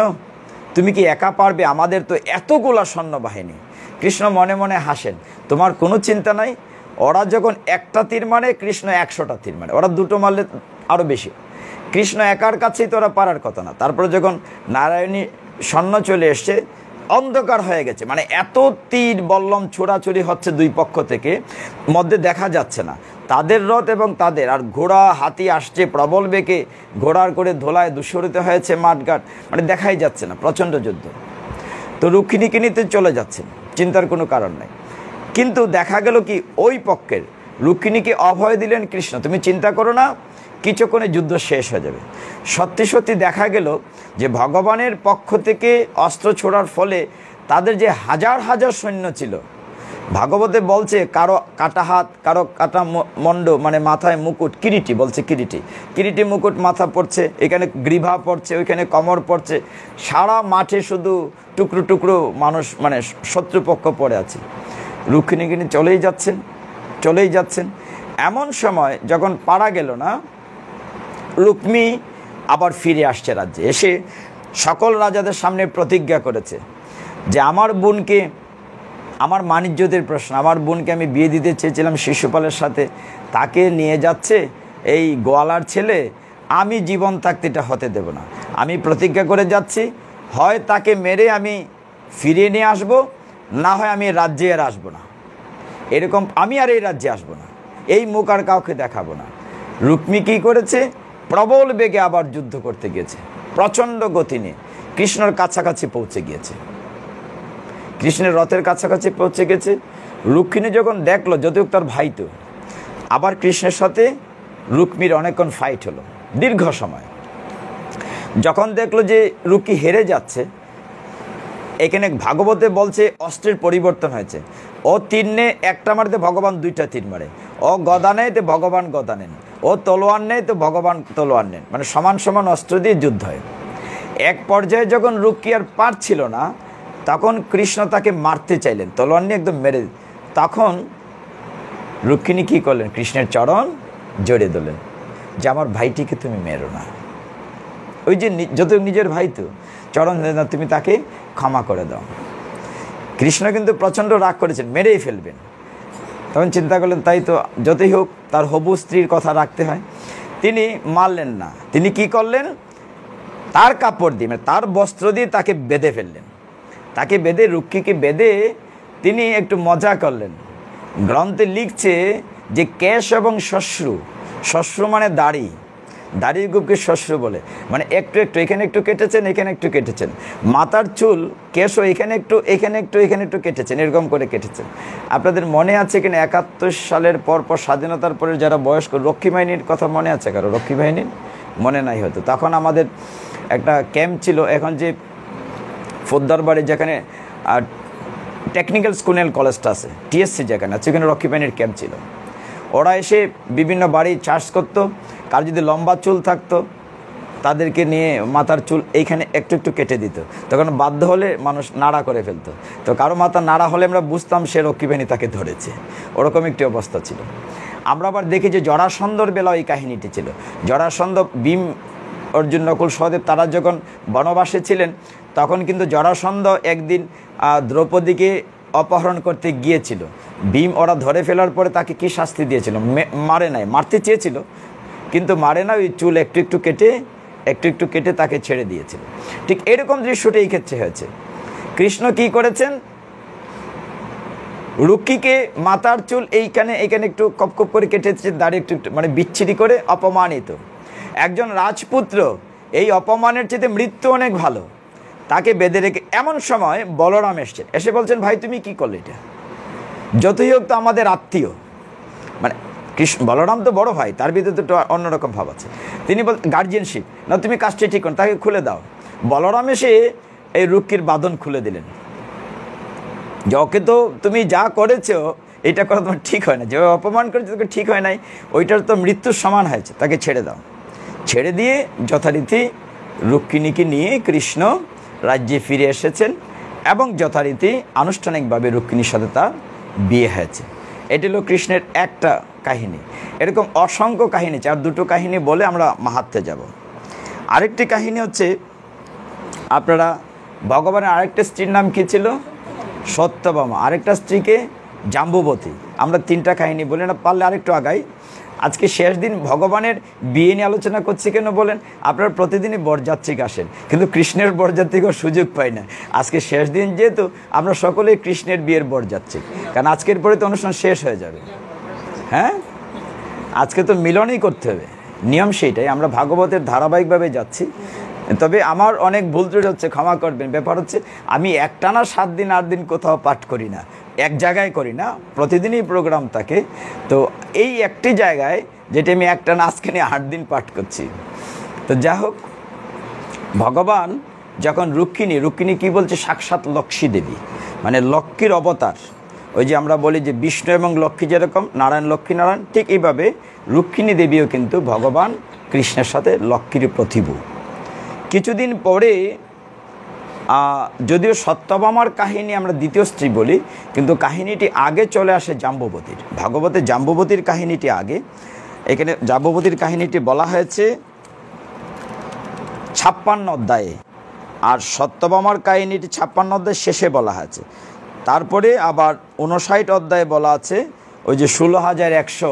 তুমি কি একা পারবে? আমাদের তো এতগুলা সৈন্যবাহিনী। কৃষ্ণ মনে মনে হাসেন, তোমার কোনো চিন্তা নাই। ওরা যখন একটা তীর মারে, কৃষ্ণ 100টা তীর মারে, ওরা 2টো মারলে আরও বেশি। কৃষ্ণ একার কাছেই তো ওরা পারার কথা না। তারপরে যখন নারায়ণী সৈন্য চলে এসছে, অন্ধকার হয়ে গেছে, মানে এত তীর বল্লম ছোড়াছুড়ি হচ্ছে 2 পক্ষ থেকে, মধ্যে দেখা যাচ্ছে না তাদের রথ এবং তাদের, আর ঘোড়া হাতি আসছে প্রবল বেগে, ঘোড়ার করে ধোলায় দূষরিত হয়েছে মাঠঘাট, মানে দেখাই যাচ্ছে না, প্রচণ্ড যুদ্ধ। তো রুক্মিণীকে নিতে চলে যাচ্ছেন, চিন্তার কোনো কারণ নেই। কিন্তু দেখা গেল কি ওই পক্ষের রুক্মিণীকে অভয় দিলেন কৃষ্ণ, তুমি চিন্তা করো না, কিছুক্ষণে যুদ্ধ শেষ হয়ে যাবে। সত্যি সত্যি দেখা গেল যে ভগবানের পক্ষ থেকে অস্ত্র ছোড়ার ফলে তাদের যে হাজার হাজার সৈন্য ছিল, ভাগবতে বলছে কারো কাটা হাত, কারো কাটা মণ্ড, মানে মাথায় মুকুট, কিরিটি বলছে, কিরিটি মুকুট মাথা পড়ছে, এখানে গ্রীভা পড়ছে, ওইখানে কমর পড়ছে, সারা মাঠে শুধু টুকরো টুকরো মানুষ, মানে শত্রুপক্ষ পড়ে আছে। রুক্মিণী চলেই যাচ্ছেন। এমন সময় যখন পারা গেল না, রুক্মিণী আবার ফিরে আসছে রাজ্যে, এসে সকল রাজাদের সামনে প্রতিজ্ঞা করেছে যে আমার বোনকে, আমার বাণিজ্যদের প্রশ্ন, আমার বোনকে আমি বিয়ে দিতে চেয়েছিলাম শিশুপালের সাথে, তাকে নিয়ে যাচ্ছে এই গোয়ালার ছেলে, আমি জীবন থাকতে এটা হতে দেব না। আমি প্রতিজ্ঞা করে যাচ্ছি, হয় তাকে মেরে আমি ফিরিয়ে নিয়ে আসব, না হয় আমি রাজ্যে আর আসবো না, এরকম আমি আর এই রাজ্যে আসবো না, এই মুখ আর কাউকে দেখাবো না। রুক্মিণী কী করেছে? প্রবল বেগে আবার যুদ্ধ করতে গিয়েছে, প্রচণ্ড গতি নিয়ে কৃষ্ণের কাছাকাছি পৌঁছে গিয়েছে, কৃষ্ণের রথের কাছাকাছি পৌঁছে গেছে। রুক্মিণী যখন দেখলো, যদিও তার ভাই তো, আবার কৃষ্ণের সাথে রুক্মিণীর অনেকক্ষণ ফাইট হলো, দীর্ঘ সময়। যখন দেখলো যে রুক্মিণী হেরে যাচ্ছে, এখানে ভাগবতে বলছে অস্ত্রের পরিবর্তন হয়েছে। ও তীর নে একটা মারতে, ভগবান 2টা তীর মারে। ও গদা নেয় তো ভগবান গদা নেন, ও তলোয়ার নেয় তো ভগবান তলোয়ার নেন, মানে সমান সমান অস্ত্র দিয়ে যুদ্ধ হয়। এক পর্যায়ে যখন রুক্মিণী আর পারছিল না, তখন কৃষ্ণ তাকে মারতে চাইলেন, তলোয়ার নিয়ে একদম মেরে। তখন রুক্মিণী কী করলেন? কৃষ্ণের চরণ জড়িয়ে দিলেন যে আমার ভাইটিকে তুমি মেরো না। ওই যে যত নিজের ভাই তো চরণ, তুমি তাকে ক্ষমা করে দাও। কৃষ্ণ কিন্তু প্রচণ্ড রাগ করেছেন, মেরেই ফেলবেন। তখন চিন্তা করলেন তাই তো, যতই হোক তার হবু স্ত্রীর কথা রাখতে হয়। তিনি মারলেন না, তিনি কি করলেন? তার কাপড় দিয়ে, মানে তার বস্ত্র দিয়ে তাকে বেঁধে ফেললেন। তাকে বেঁধে, রুক্মিণীকে বেঁধে তিনি একটু মজা করলেন। গ্রন্থে লিখছে যে কেশ এবং শ্বশ্রু, শ্বশ্রু মানে দাড়ি, দাড়ির গুপকে শ্বশ্রু বলে, মানে একটু একটু এখানে একটু কেটেছেন, এখানে একটু কেটেছেন। মাথার চুল কেশও এখানে একটু, এখানে একটু, এখানে একটু কেটেছেন, এরকম করে কেটেছেন। আপনাদের মনে আছে কিনা 71 সালের পর স্বাধীনতার পরে যারা বয়স্ক, রক্ষী বাহিনীর কথা মনে আছে কারো? রক্ষী বাহিনীর মনে নাই হয়তো। তখন আমাদের একটা ক্যাম্প ছিল, এখন যে ফোদ্দারবাড়ি যেখানে টেকনিক্যাল স্কুল অ্যান্ড কলেজটা আছে, টিএসসি যেখানে আছে, সেখানে রক্ষী বাহিনীর ক্যাম্প ছিল। ওরা এসে বিভিন্ন বাড়ি চার্জ করতো। কার যদি লম্বা চুল থাকতো তাদেরকে নিয়ে মাথার চুল এইখানে একটু একটু কেটে দিত। তখন বাধ্য হলে মানুষ নাড়া করে ফেলতো। তো কারো মাথা নাড়া হলে আমরা বুঝতাম সে রক্ষী বাহিনী তাকে ধরেছে, ওরকম একটি অবস্থা ছিল। আমরা আবার দেখি যে জরাসন্ধর বেলাও এই কাহিনীটি ছিল। জরাসন্ধ, ভীম, অর্জুন, নকুল, সহদেব তারা যখন বনবাসে ছিলেন তখন কিন্তু জরাসন্ধ একদিন দ্রৌপদীকে অপহরণ করতে গিয়েছিল। ভীম ওরা ধরে ফেলার পরে তাকে কি শাস্তি দিয়েছিল? মারে নাই, মারতে চেয়েছিল কিন্তু মারে না, ওই চুল একটু একটু কেটে, একটু একটু কেটে তাকে ছেড়ে দিয়েছিল। ঠিক এরকম দৃশ্যটা এই ক্ষেত্রে হয়েছে। কৃষ্ণ কি করেছেন? রুক্মিণীকে মাথার চুল এইখানে এইখানে একটু কপ কপ করে কেটেছে, দাঁড়িয়ে একটু একটু, মানে বিচ্ছিরি করে, অপমানিত। একজন রাজপুত্র এই অপমানের চেয়ে মৃত্যু অনেক ভালো, তাকে বেঁধে রেখে এমন সময় বলরাম এসছেন, এসে বলছেন ভাই তুমি কি করলে এটা? যতই হোক তো আমাদের আত্মীয়, মানে কৃষ্ণ, বলরাম তো বড় ভাই, তার ভিতরে তো অন্যরকম ভাব আছে। তিনি বল গার্জিয়ানশিপ না, তুমি কাজটি ঠিক করো, তাকে খুলে দাও। বলরাম এসে এই রুক্মিণীর বাঁধন খুলে দিলেন। যে ওকে তো তুমি যা করেছো এটা করা তোমার ঠিক হয় না, যে অপমান করেছো তোকে ঠিক হয় নাই, ওইটার তো মৃত্যুর সমান হয়েছে, তাকে ছেড়ে দাও। ছেড়ে দিয়ে যথারীতি রুক্মিণীকে নিয়ে কৃষ্ণ রাজ্যে ফিরে এসেছেন এবং যথারীতি আনুষ্ঠানিকভাবে রুক্মিণীর সাথে তার বিয়ে হয়েছে। এটি হলো কৃষ্ণের একটা কাহিনী। এরকম অসংখ্য কাহিনী, আর দুটো কাহিনী বলে আমরা মাহাত্ম্যে যাব। আরেকটি কাহিনী হচ্ছে, আপনারা ভগবানের আরেকটা স্ত্রীর নাম কী ছিল? সত্যভামা। আরেকটা স্ত্রীকে জাম্বুবতী। আমরা তিনটা কাহিনী বলি না, পারলে আরেকটু আগাই। আজকে শেষ দিন, ভগবানের বিয়ে নিয়ে আলোচনা করছি কেন বলেন? আপনারা প্রতিদিনই বরযাত্রী আসেন, কিন্তু কৃষ্ণের বরযাত্রীকেও সুযোগ পাই না। আজকে শেষ দিন যেহেতু আমরা সকলেই কৃষ্ণের বিয়ের বরযাত্রী, কারণ আজকের পরে তো অনুষ্ঠান শেষ হয়ে যাবে। হ্যাঁ, আজকে তো মিলনই করতে হবে, নিয়ম সেইটাই। আমরা ভাগবতের ধারাবাহিকভাবে যাচ্ছি। তবে আমার অনেক ভুল ত্রুটি হচ্ছে, ক্ষমা করবেন। ব্যাপার হচ্ছে আমি একটানা 7 দিন 8 দিন কোথাও পাঠ করি না, এক জায়গায় করি না, প্রতিদিনই প্রোগ্রাম থাকে। তো এই একটি জায়গায় যেটা আমি একটানা আজকে নিয়ে 8 দিন পাঠ করছি। তো যা হোক, ভগবান যখন রুক্মিণী কী বলছে? সাক্ষাৎ লক্ষ্মী দেবী, মানে লক্ষ্মীর অবতার। ওই যে আমরা বলি যে বিষ্ণু এবং লক্ষ্মী যেরকম নারায়ণ লক্ষ্মী নারায়ণ, ঠিক এইভাবে রুক্মিণী দেবীও কিন্তু ভগবান কৃষ্ণের সাথে লক্ষ্মীর প্রতিভূ। কিছুদিন পরে, যদিও সত্যভামার কাহিনী আমরা দ্বিতীয় স্ত্রী বলি, কিন্তু কাহিনীটি আগে চলে আসে জাম্বুবতীর। ভাগবতে জাম্বুবতীর কাহিনীটি আগে। এখানে জাম্বুবতীর কাহিনীটি বলা হয়েছে 56 অধ্যায়ে, আর সত্যভামার কাহিনীটি 56 অধ্যায় শেষে বলা হয়েছে। তারপরে আবার 59 অধ্যায়ে বলা আছে ওই যে 16,100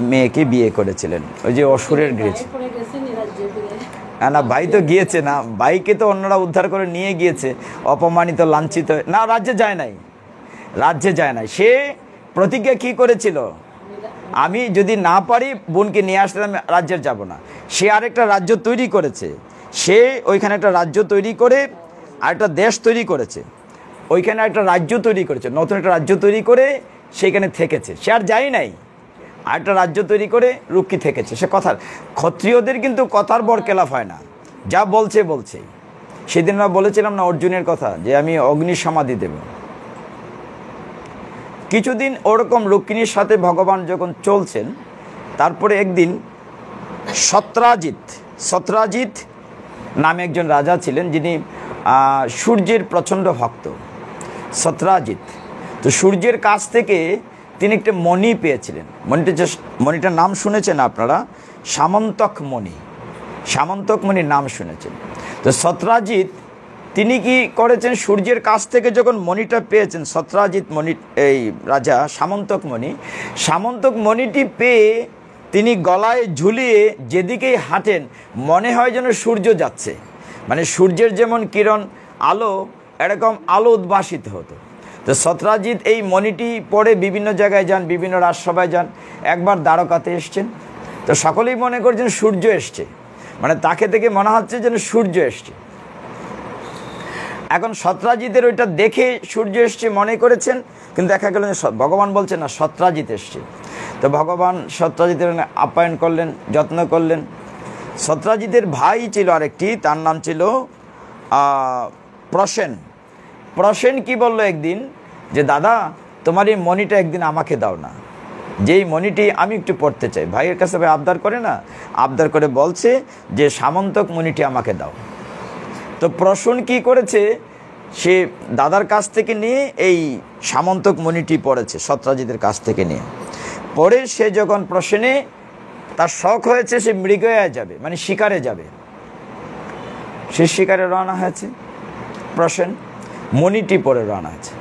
মেয়েকে বিয়ে করেছিলেন, ওই যে অসুরের গৃহে। না, ভাই তো গিয়েছে না, ভাইকে তো অন্যরা উদ্ধার করে নিয়ে গিয়েছে, অপমানিত লাঞ্ছিত না, রাজ্যে যায় নাই, রাজ্যে যায় নাই। সে প্রতিজ্ঞা কি করেছিল? আমি যদি না পারি বোনকে নিয়ে আসতে, আমি রাজ্যের যাব না। সে আরেকটা রাজ্য তৈরি করেছে, সে ওইখানে একটা রাজ্য তৈরি করে আরেকটা দেশ তৈরি করেছে, ওইখানে একটা রাজ্য তৈরি করেছে, নতুন একটা রাজ্য তৈরি করে সেইখানে থেকেছে। সে আর যাই নাই, আরেকটা রাজ্য তৈরি করে রুক্মিণী থেকেছে। সে কথার, ক্ষত্রিয়দের কিন্তু কথার বরকেলাপ হয় না, যা বলছে বলছে। সেদিন আমরা বলেছিলাম না অর্জুনের কথা, যে আমি অগ্নি সমাধি দেব। কিছুদিন ওরকম রুক্মিণীর সাথে ভগবান যখন চলছেন, তারপরে একদিন সত্রাজিৎ নামে একজন রাজা ছিলেন, যিনি সূর্যের প্রচণ্ড ভক্ত। সত্রাজিৎ তো সূর্যের কাছ থেকে তিনি একটা মণি পেয়েছিলেন। মণিটার নাম শুনেছেন আপনারা, সামন্তক মণি। সামন্তক মণির নাম শুনেছেন। তো সত্রাজিৎ তিনি কি করেছেন, সূর্যের কাছ থেকে যখন মণিটা পেয়েছেন, সত্রাজিৎ মণি, এই রাজা সামন্তক মণিটি পেয়ে তিনি গলায় ঝুলিয়ে যেদিকেই হাঁটেন মনে হয় যেন সূর্য যাচ্ছে, মানে সূর্যের যেমন কিরণ আলো, এরকম আলো উদ্ভাসিত হতো। তো সত্রাজিৎ এই মণিটি পরে বিভিন্ন জায়গায় যান, বিভিন্ন রাজসভায় যান, একবার দ্বারকাতে এসছেন। তো সকলেই মনে করছেন সূর্য এসছে, মানে তাকে দেখে মনে হচ্ছে যেন সূর্য এসছে। এখন সত্রাজিতের ওইটা দেখে সূর্য এসছে মনে করেছেন, কিন্তু দেখা গেল ভগবান বলছেন না, সত্রাজিৎ এসছে। তো ভগবান সত্রাজিতের আপ্যায়ন করলেন, যত্ন করলেন। সত্রাজিতের ভাই ছিল আরেকটি, তার নাম ছিল প্রসেন। প্রসেন কি বলল একদিন, যে দাদা তোমার এই মণিটা একদিন আমাকে দাও না, যেই মণিটি আমি একটু পড়তে চাই। ভাইয়ের কাছে ভাই আবদার করে না, আবদার করে বলছে যে সামন্তক মণিটি আমাকে দাও। তো প্রসেন কি করেছে, সে দাদার কাছ থেকে নিয়ে এই সামন্তক মণিটি পড়েছে, সত্রাজিতের কাছ থেকে নিয়ে। পরে সে যখন প্রসেনে তার শখ হয়েছে সে মৃগয়া যাবে, মানে শিকারে যাবে, সে শিকারে রওনা হয়েছে। প্রসেন মণিটি পরে রওনা হয়েছে।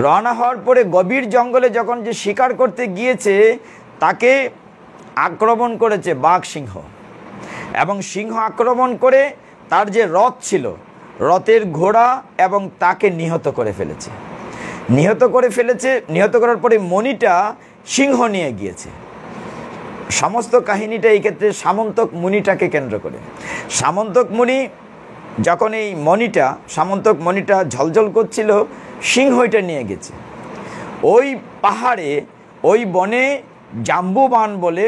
রওনা হওয়ার পরে গভীর জঙ্গলে যখন যে শিকার করতে গিয়েছে, তাকে আক্রমণ করেছে বাঘ, সিংহ। এবং সিংহ আক্রমণ করে তার যে রথ ছিল, রথের ঘোড়া এবং তাকে নিহত করে ফেলেছে। নিহত করার পরে মণিটা সিংহ নিয়ে গিয়েছে। সমস্ত কাহিনীটা এই ক্ষেত্রে সামন্তক মুনিটাকে কেন্দ্র করে। সামন্তক মুনি যখন এই সামন্তক মণিটা ঝলঝল করছিল, সিংহ এটা নিয়ে গেছে। ওই পাহাড়ে, ওই বনে জাম্বুবান বলে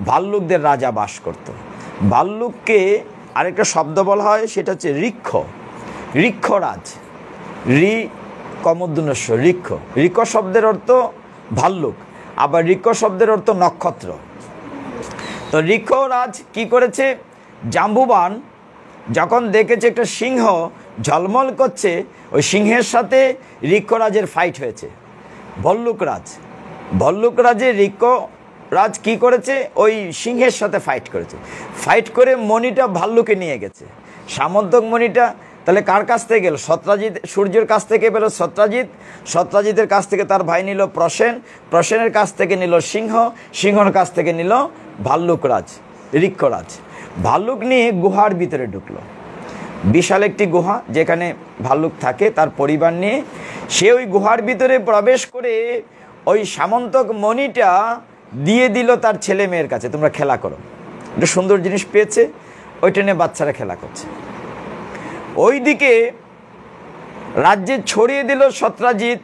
ভাল্লুকদের রাজা বাস করত। ভাল্লুককে আরেকটা শব্দ বলা হয়, সেটা হচ্ছে ঋক্ষ, ঋক্ষরাজ। কমোদ্দুনস্য ঋক্ষ। ঋক্ষ শব্দের অর্থ ভাল্লুক, আবার ঋক্ষ শব্দের অর্থ নক্ষত্র। তো ঋক্ষরাজ কি করেছে, জাম্বুবান যখন দেখেছে একটা সিংহ ঝলমল করছে, ওই সিংহের সাথে ঋক্ষরাজের ফাইট হয়েছে। ভল্লুকরাজের ঋক্ষরাজ কি করেছে, ওই সিংহের সাথে ফাইট করে মণিটা ভাল্লুকে নিয়ে গেছে। সামন্তক মণিটা তাহলে কার কাছ থেকে গেল, সত্রাজিৎ, সূর্যের কাছ থেকে পেল সত্রাজিতের কাছ থেকে তার ভাই নিল প্রসেনের কাছ থেকে নিল সিংহর কাছ থেকে নিল ঋক্ষরাজ। ভাল্লুক নিয়ে গুহার ভিতরে ঢুকলো, বিশাল একটি গুহা যেখানে ভাল্লুক থাকে তার পরিবার নিয়ে। সে ওই গুহার ভিতরে প্রবেশ করে ওই সামন্তক মণিটা দিয়ে দিল তার ছেলে মেয়ের কাছে, তোমরা খেলা করো। একটা সুন্দর জিনিস পেয়েছে, ওইটা নিয়ে বাচ্চারা খেলা করছে। ওইদিকে রাজ্যে ছড়িয়ে দিল সত্রাজিৎ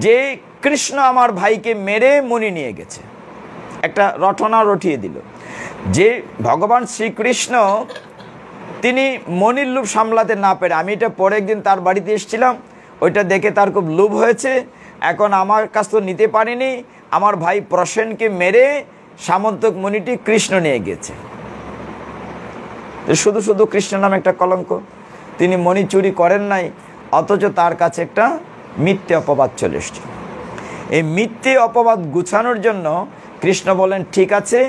যে কৃষ্ণ আমার ভাইকে মেরে মণি নিয়ে গেছে, একটা রটনা রটিয়ে দিল যে ভগবান শ্রীকৃষ্ণ তিনি মণির লোভ সামলাতে না পেরে, আমি এটা পরে একদিন তার বাড়িতে এসেছিলাম, ওইটা দেখে তার খুব লোভ হয়েছে, এখন আমার কাছ তো নিতে পারেনি, আমার ভাই প্রসেনকে মেরে সামন্তক মণিটি কৃষ্ণ নিয়ে গেছে। শুধু শুধু কৃষ্ণ নামে একটা কলঙ্ক, তিনি মণি চুরি করেন নাই, অথচ তার কাছে একটা মিথ্যে অপবাদ চলে এসছে। এই মিথ্যে অপবাদ গুছানোর জন্য কৃষ্ণ বলেন ঠিক আছে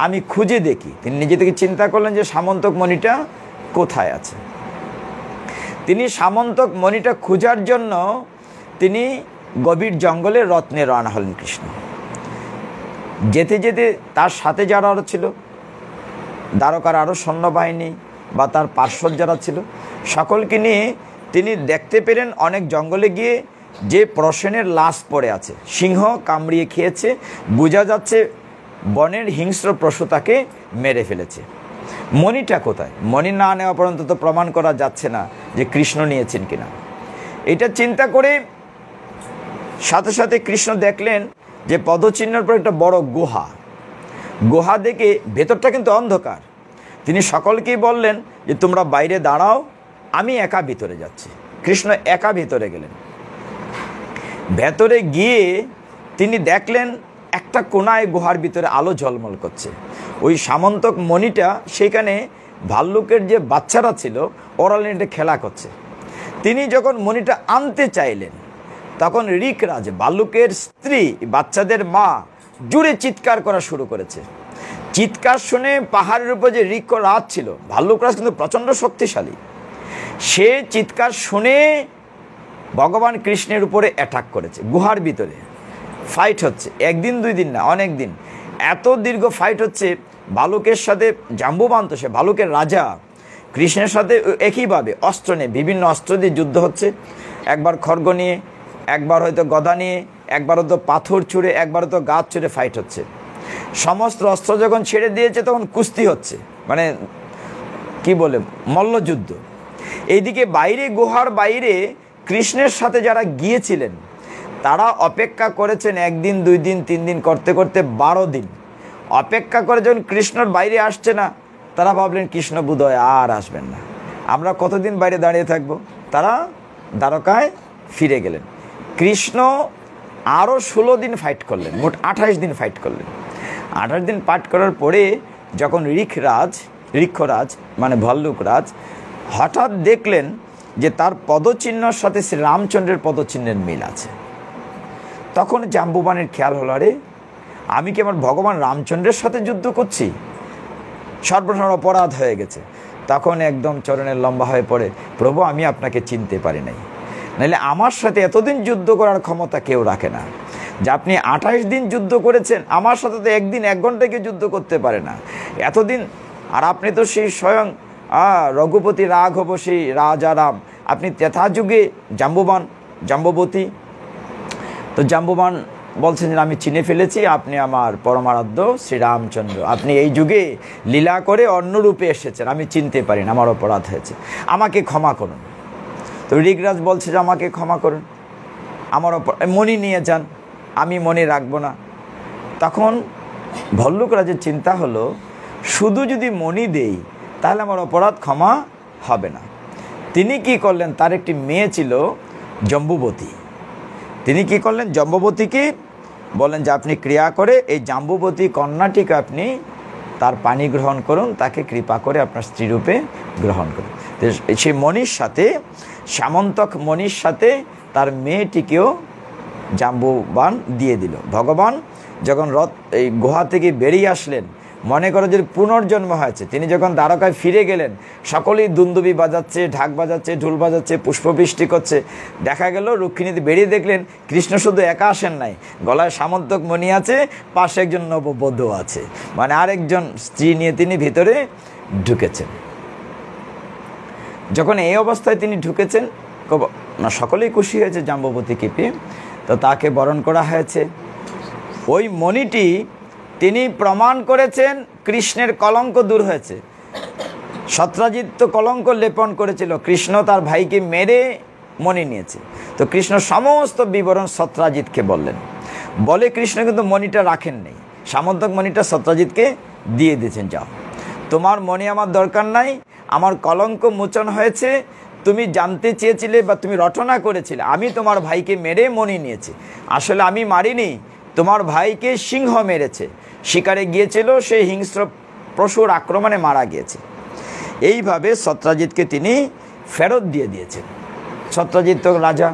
আমি খুঁজে দেখি। তিনি নিজে থেকে চিন্তা করলেন যে সামন্তক মণিটা কোথায় আছে। তিনি সামন্তক মণিটা খোঁজার জন্য তিনি গভীর জঙ্গলে রথ নিয়ে রওনা হলেন কৃষ্ণ। যেতে যেতে তার সাথে যারা আরও ছিল, দ্বারকার আরও সৈন্যবাহিনী বা তার পার্শ্বদ যারা ছিল, সকলকে নিয়ে তিনি দেখতে পেলেন অনেক জঙ্গলে গিয়ে যে প্রসেনের লাশ পড়ে আছে, সিংহ কামড়িয়ে খেয়েছে, বোঝা যাচ্ছে বনের হিংস্র পশু তাকে মেরে ফেলেছে। মণিটা কোথায়? মণি না নেওয়া পর্যন্ত তো প্রমাণ করা যাচ্ছে না যে কৃষ্ণ নিয়েছেন কিনা। এটা চিন্তা করে সাথে সাথে কৃষ্ণ দেখলেন যে পদচিহ্নের পর একটা বড় গুহা দেখে, ভেতরটা কিন্তু অন্ধকার। তিনি সকলকেই বললেন যে তোমরা বাইরে দাঁড়াও, আমি একা ভিতরে যাচ্ছি। কৃষ্ণ একা ভিতরে গেলেন। ভেতরে গিয়ে তিনি দেখলেন একটা কোনায় গুহার ভিতরে আলো ঝলমল করছে। ওই সামন্তক মণিটা সেখানে ভাল্লুকের যে বাচ্চারা ছিল ওরা নিয়ে খেলা করছে। তিনি যখন মণিটা আনতে চাইলেন, তখন ঋকরাজ ভাল্লুকের স্ত্রী, বাচ্চাদের মা জুড়ে চিৎকার করা শুরু করেছে। চিৎকার শুনে পাহাড়ের উপর যে ঋকরাজ ছিল, ভাল্লুকরাজ কিন্তু প্রচণ্ড শক্তিশালী, সে চিৎকার শুনে ভগবান কৃষ্ণের উপরে অ্যাটাক করেছে। গুহার ভিতরে ফাইট হচ্ছে, একদিন দুই দিন না, অনেক দিন, এত দীর্ঘ ফাইট হচ্ছে। ভালুকের সাথে জাম্বুবান, তো সে ভালুকের রাজা, কৃষ্ণের সাথে একইভাবে অস্ত্র নিয়ে, বিভিন্ন অস্ত্র দিয়ে যুদ্ধ হচ্ছে। একবার খড়গ নিয়ে, একবার হয়তো গদা নিয়ে, একবার হয়তো পাথর ছুঁড়ে, একবার হয়তো গাছ ছুঁড়ে ফাইট হচ্ছে। সমস্ত অস্ত্র যখন ছেড়ে দিয়েছে তখন কুস্তি হচ্ছে, মানে কি বলে, মল্লযুদ্ধ। এইদিকে বাইরে, গুহার বাইরে কৃষ্ণের সাথে যারা গিয়েছিলেন তারা অপেক্ষা করেছেন একদিন, দুই দিন, তিন দিন, করতে করতে 12 দিন অপেক্ষা করে। যখন কৃষ্ণর বাইরে আসছে না, তারা ভাবলেন কৃষ্ণ বোধহয় আর আসবেন না, আমরা কতদিন বাইরে দাঁড়িয়ে থাকব। তারা দ্বারকায় ফিরে গেলেন। কৃষ্ণ আরও 16 দিন ফাইট করলেন, মোট 28 দিন ফাইট করলেন। 28 দিন পাঠ করার পরে যখন ঋক্ষরাজ মানে ভাল্লুকরাজ হঠাৎ দেখলেন যে তার পদচিহ্নর সাথে শ্রী রামচন্দ্রের পদচিহ্নের মিল আছে, তখন জাম্বুবানের খেয়াল হলো, আরে আমি কি আমার ভগবান রামচন্দ্রের সাথে যুদ্ধ করছি, সর্বনাশ, অপরাধ হয়ে গেছে। তখন একদম চরণের লম্বা হয়ে পড়ে, প্রভু আমি আপনাকে চিনতে পারি নাই, নাহলে আমার সাথে এতদিন যুদ্ধ করার ক্ষমতা কেউ রাখে না। যে আপনি 28 দিন যুদ্ধ করেছেন, আমার সাথে তো একদিন 1 ঘন্টা কেউ যুদ্ধ করতে পারে না এতদিন। আর আপনি তো সেই স্বয়ং রঘুপতি রাঘব, সেই রাজা রাম, আপনি তেথা যুগে জাম্ববতী। তো জাম্বুবান বলছেন যে আমি চিনে ফেলেছি, আপনি আমার পরমারাধ্য শ্রীরামচন্দ্র, আপনি এই যুগে লীলা করে অন্য রূপে এসেছেন, আমি চিনতে পারি না, আমার অপরাধ হয়েছে, আমাকে ক্ষমা করুন। তো ঋকরাজ বলছে যে আমাকে ক্ষমা করুন, আমার মণি নিয়ে যান, আমি মণি রাখবো না। তখন ভল্লুকরাজের চিন্তা হলো, শুধু যদি মণি দেই তাহলে আমার অপরাধ ক্ষমা হবে না। তিনি কি করলেন, তার একটি মেয়ে ছিল জম্বুবতী, তিনি কি করলেন, জম্বুবতীকে বলেন যে আপনি ক্রিয়া করে এই জাম্বুবতী কন্যাটিকে আপনি তার পানি গ্রহণ করুন, তাকে কৃপা করে আপনার স্ত্রীরূপে গ্রহণ করুন। সেই মণির সাথে, সামন্তক মণির সাথে তার মেয়েটিকেও জাম্বুবান দিয়ে দিল। ভগবান যখন এই গুহা থেকে বেরিয়ে আসলেন, মনে করো যে পুনর্জন্ম হয়েছে। তিনি যখন দ্বারকায় ফিরে গেলেন, সকলেই দুন্দুবি বাজাচ্ছে, ঢাক বাজাচ্ছে, ঢোল বাজাচ্ছে, পুষ্পবৃষ্টি করছে। দেখা গেল রুক্মিণীতে বেরিয়ে দেখলেন কৃষ্ণ শুধু একা আসেন নাই, গলায় সামন্তক মণি আছে, পাশে একজন নববধূ আছে, মানে আরেকজন স্ত্রী নিয়ে তিনি ভিতরে ঢুকেছেন। যখন এই অবস্থায় তিনি ঢুকেছেন, সকলেই খুশি হয়েছে জাম্ববতীকে পেয়ে, তো তাকে বরণ করা হয়েছে। ওই মণিটি তিনি প্রমাণ করেছেন কৃষ্ণের কলঙ্ক দূর হয়েছে। সত্রাজিৎ তো কলঙ্ক লেপন করেছিল, কৃষ্ণ তার ভাইকে মেরে মণি নিয়েছে। তো কৃষ্ণ সমস্ত বিবরণ সত্রাজিৎকে বললেন, বলে কৃষ্ণ কিন্তু মণিটা রাখেন নেই, সামন্তক মণিটা সত্রাজিৎকে দিয়ে দিয়েছেন, যাও তোমার মণি আমার দরকার নাই, আমার কলঙ্ক মোচন হয়েছে, তুমি জানতে চেয়েছিলে বা তুমি রটনা করেছিলে আমি তোমার ভাইকে মেরে মণি নিয়েছি, আসলে আমি মারিনি, তোমার ভাইকে সিংহ মেরেছে, শিকারে গিয়েছিল, সেই হিংস্র পশুর আক্রমণে মারা গিয়েছে। এইভাবে সত্রাজিৎকে তিনি ফেরত দিয়ে দিয়েছেন। সত্রাজিৎ তো রাজা,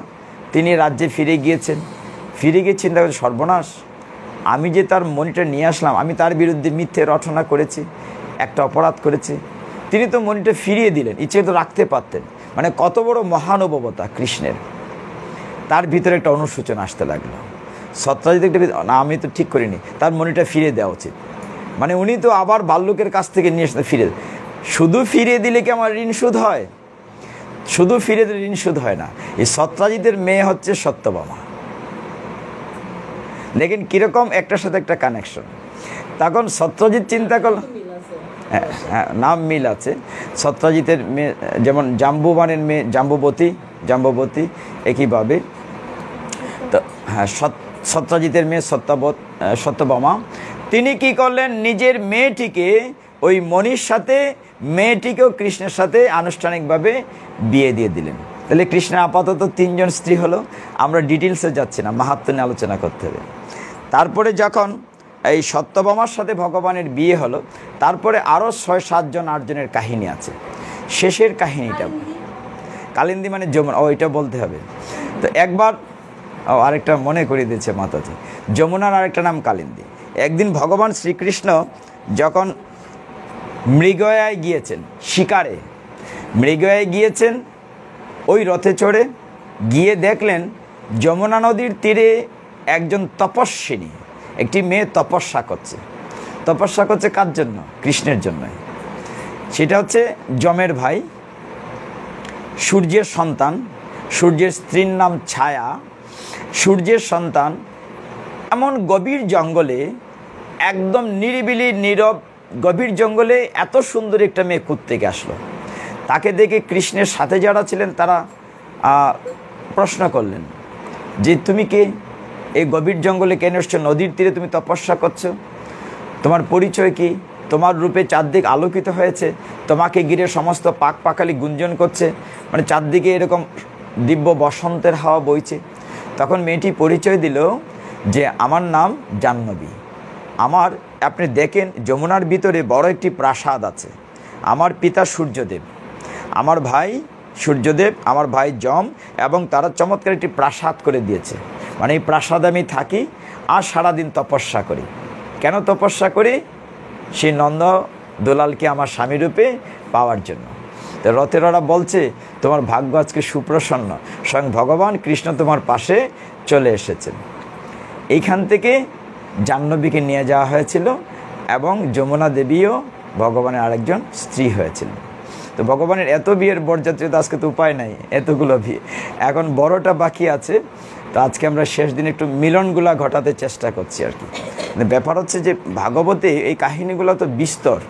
তিনি রাজ্যে ফিরে গিয়েছেন। ফিরে গিয়ে চিন্তা করেছেন, সর্বনাশ, আমি যে তার মণিটা নিয়ে আসলাম, আমি তার বিরুদ্ধে মিথ্যে রটনা করেছি, একটা অপরাধ করেছি। তিনি তো মণিটা ফিরিয়ে দিলেন, ইচ্ছে তো রাখতে পারতেন। মানে কত বড় মহানুভবতা কৃষ্ণের, তার ভিতরে একটা অনুশোচনা আসতে লাগলো। সত্রাজিৎ একটা না, আমি তো ঠিক করিনি, তার মণিটা ফিরে দেওয়া উচিত। মানে উনি তো আবার ভাল্লুকের কাছ থেকে নিয়ে আসতে ফিরে, শুধু ফিরিয়ে দিলে কি আমার ঋণ শোধ হয়? শুধু ফিরে দিলে ঋণ শোধ হয় না। এই সত্রাজিতের মেয়ে হচ্ছে সত্যভামা। দেখেন কিরকম একটার সাথে একটা কানেকশন। তখন সত্রাজিৎ চিন্তা করল, হ্যাঁ নাম মিল আছে। সত্রাজিতের মেয়ে যেমন জাম্বুবানের মেয়ে জাম্ববতী একইভাবে। তো হ্যাঁ, সত্রাজিতের মেয়ে সত্যভামা, তিনি কি করলেন, নিজের মেয়েটিকে ওই মণির সাথে, মেয়েটিকেও কৃষ্ণের সাথে আনুষ্ঠানিকভাবে বিয়ে দিয়ে দিলেন। তাহলে কৃষ্ণের আপাতত 3 জন স্ত্রী হলো। আমরা ডিটেলসে যাচ্ছি না, মাহাত্ম্য নিয়ে আলোচনা করতে হবে। তারপরে যখন এই সত্যভামার সাথে ভগবানের বিয়ে হলো, তারপরে আরও 6-7 জন 8 জনের কাহিনী আছে। শেষের কাহিনীটা কালিন্দী মানে যমুনা, এটা বলতে হবে। তো একবার আরেকটা মনে করিয়ে দিচ্ছে মাতাজি, যমুনার আরেকটা নাম কালিন্দী। একদিন ভগবান শ্রীকৃষ্ণ যখন মৃগয়ায় গিয়েছেন, শিকারে মৃগয়ায় গিয়েছেন, ওই রথে চড়ে গিয়ে দেখলেন যমুনা নদীর তীরে একজন তপস্বিনী, একটি মেয়ে তপস্যা করছে। তপস্যা করছে কার জন্য? কৃষ্ণের জন্য। সেটা হচ্ছে যমের ভাই, সূর্যের সন্তান, সূর্যের স্ত্রীর নাম ছায়া, সূর্যের সন্তান। এমন গভীর জঙ্গলে, একদম নিরিবিলি নীরব গভীর জঙ্গলে এত সুন্দর একটা মেয়ে কোত্থেকে আসলো? তাকে দেখে কৃষ্ণের সাথে যারা ছিলেন তারা প্রশ্ন করলেন যে তুমি কে? এই গভীর জঙ্গলে কেন এসছো? নদীর তীরে তুমি তপস্যা করছো, তোমার পরিচয় কি? তোমার রূপে চারদিক আলোকিত হয়েছে, তোমাকে ঘিরে সমস্ত পাক পাখালি গুঞ্জন করছে, মানে চারদিকে এরকম দিব্য বসন্তের হাওয়া বইছে। তখন মেয়েটি পরিচয় দিল যে আমার নাম জাহ্নবী। আমার, আপনি দেখেন যমুনার ভিতরে বড় একটি প্রাসাদ আছে, আমার পিতা সূর্যদেব, আমার ভাই সূর্যদেব, আমার ভাই যম, এবং তারা চমৎকার একটি প্রাসাদ করে দিয়েছে। মানে এই প্রাসাদে আমি থাকি আর সারাদিন তপস্যা করি। কেন তপস্যা করি? সেই নন্দ দোলালকে আমার স্বামীরূপে পাওয়ার জন্য। তো রথের ওরা বলছে তোমার ভাগ্য আজকে সুপ্রসন্ন, স্বয়ং ভগবান কৃষ্ণ তোমার পাশে চলে এসেছেন। এইখান থেকে জাহ্নবীকে নিয়ে যাওয়া হয়েছিল এবং যমুনা দেবীও ভগবানের আরেকজন স্ত্রী হয়েছিল। তো ভগবানের এত বিয়ের বরযাত্রী তো আজকে তো উপায় নাই, এতগুলো বিয়ে, এখন বড়টা বাকি আছে। তো আজকে আমরা শেষ দিন একটু মিলনগুলা ঘটাতে চেষ্টা করছি আর কি। ব্যাপার হচ্ছে যে ভাগবতে এই কাহিনীগুলো তো বিস্তর,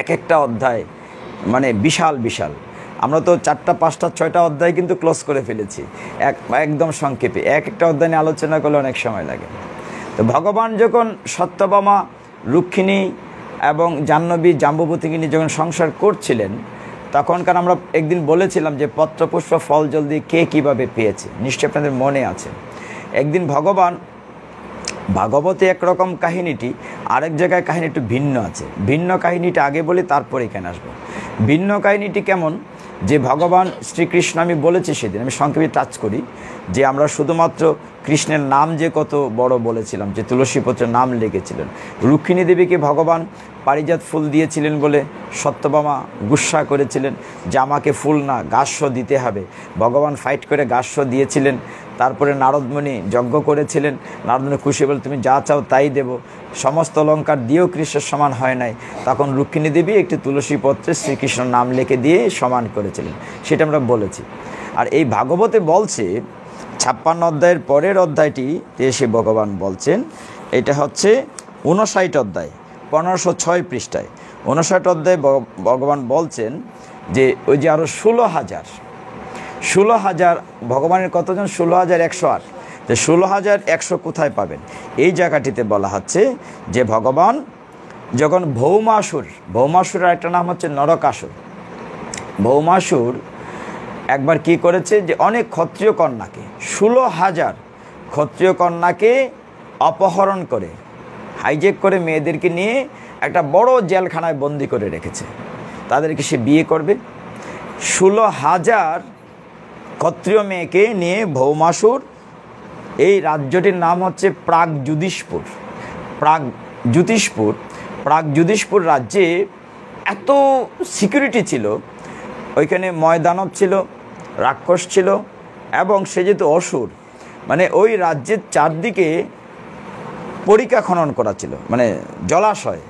এক একটা অধ্যায় মানে বিশাল বিশাল। আমরা তো 4টা 5টা 6টা অধ্যায় কিন্তু ক্লোজ করে ফেলেছি একদম সংক্ষেপে। এক একটা অধ্যায় নিয়ে আলোচনা করলে অনেক সময় লাগে। তো ভগবান যখন সত্যভামা, রুক্মিণী এবং জাহ্নবী, জাম্বুবতীকে নিয়ে যখন সংসার করছিলেন, তখনকার আমরা একদিন বলেছিলাম যে পত্রপুষ্প ফল জল দিয়ে কে কীভাবে পেয়েছে, নিশ্চয়ই আপনাদের মনে আছে। একদিন ভগবান, ভাগবতে একরকম কাহিনীটি, আরেক জায়গায় কাহিনী একটু ভিন্ন আছে। ভিন্ন কাহিনীটা আগে বলি, তারপরে এখানে আসবো। ভিন্ন কাহিনীটি কেমন? যে ভগবান শ্রীকৃষ্ণ, আমি বলেছি সেদিন, আমি সংক্ষেপে টাচ করি যে আমরা শুধুমাত্র কৃষ্ণের নাম যে কত বড় বলেছিলাম, যে তুলসীপত্রের নাম লিখেছিলেন। রুক্মিণী দেবীকে ভগবান পারিজাত ফুল দিয়েছিলেন বলে সত্যভামা গুসা করেছিলেন যে আমাকে ফুল না গাস্য দিতে হবে। ভগবান ফাইট করে গাস্য দিয়েছিলেন। তারপরে নারদমণি যজ্ঞ করেছিলেন, নারদমণি খুশি বলে তুমি যা চাও তাই দেব। সমস্ত অলঙ্কার দিয়েও কৃষ্ণের সমান হয় নাই, তখন রুক্মিণী দেবী একটি তুলসী পত্রে শ্রীকৃষ্ণের নাম লিখে দিয়ে সমান করেছিলেন, সেটা আমরা বলেছি। আর এই ভাগবতে বলছে 56 অধ্যায়ের পরের অধ্যায়টি এসে ভগবান বলছেন, এটা হচ্ছে 59 অধ্যায় 1506 পৃষ্ঠায়। 59 অধ্যায়ে ভগবান বলছেন যে ওই যে আরও 16,000 ভগবানের কতজন? 16,108। যে 16,100 কোথায় পাবেন? এই জায়গাটিতে বলা হচ্ছে যে ভগবান যখন ভৌমাসুরের একটা নাম হচ্ছে নরকাসুর। ভৌমাসুর একবার কি করেছে যে অনেক ক্ষত্রিয় কন্যাকে, 16,000 ক্ষত্রিয় কন্যাকে অপহরণ করে, হাইজেক করে মেয়েদেরকে নিয়ে একটা বড় জেলখানায় বন্দি করে রেখেছে। তাদেরকে সে বিয়ে করবে। 16,000 ক্ষত্রিয় মেয়েকে নিয়ে ভৌমাসুর, এই রাজ্যটির নাম হচ্ছে প্রাগজ্যোতিষপুর রাজ্যে এত সিকিউরিটি ছিল, ওইখানে ময়দানব ছিল, রাক্ষস ছিল, এবং সে যেহেতু অসুর, মানে ওই রাজ্যের চারদিকে পরিখা খনন করা ছিল, মানে জলাশয়।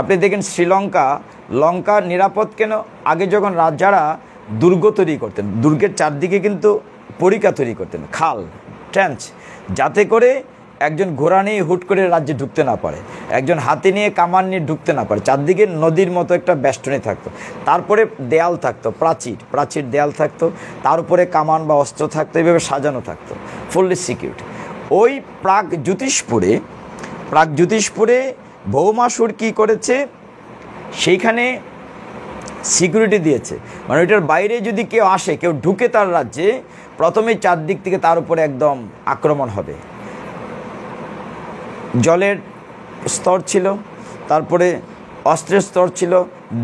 আপনি দেখেন লঙ্কা নিরাপদ কেন? আগে যখন রাজারা দুর্গ তৈরি করতেন, দুর্গের চারদিকে কিন্তু পরিখা তৈরি করতেন, খাল, ট্রেঞ্চ, যাতে করে একজন ঘোড়া নিয়ে হুট করে রাজ্যে ঢুকতে না পারে, একজন হাতি নিয়ে কামান নিয়ে ঢুকতে না পারে। চারদিকে নদীর মতো একটা বেষ্টনী থাকতো, তারপরে দেয়াল থাকতো, প্রাচীর দেয়াল থাকতো, তার উপরে কামান বা অস্ত্র থাকতো, এইভাবে সাজানো থাকতো, ফুললি সিকিউরিটি। ওই প্রাগজ্যোতিষপুরে ভৌমাসুর কি করেছে? সেইখানে সিকিউরিটি দিয়েছে, মানে ওইটার বাইরে যদি কেউ আসে, কেউ ঢুকে তার রাজ্যে, প্রথমে চারদিক থেকে তার উপরে একদম আক্রমণ হবে। জলের স্তর ছিল, তারপরে অস্ত্রের স্তর ছিল,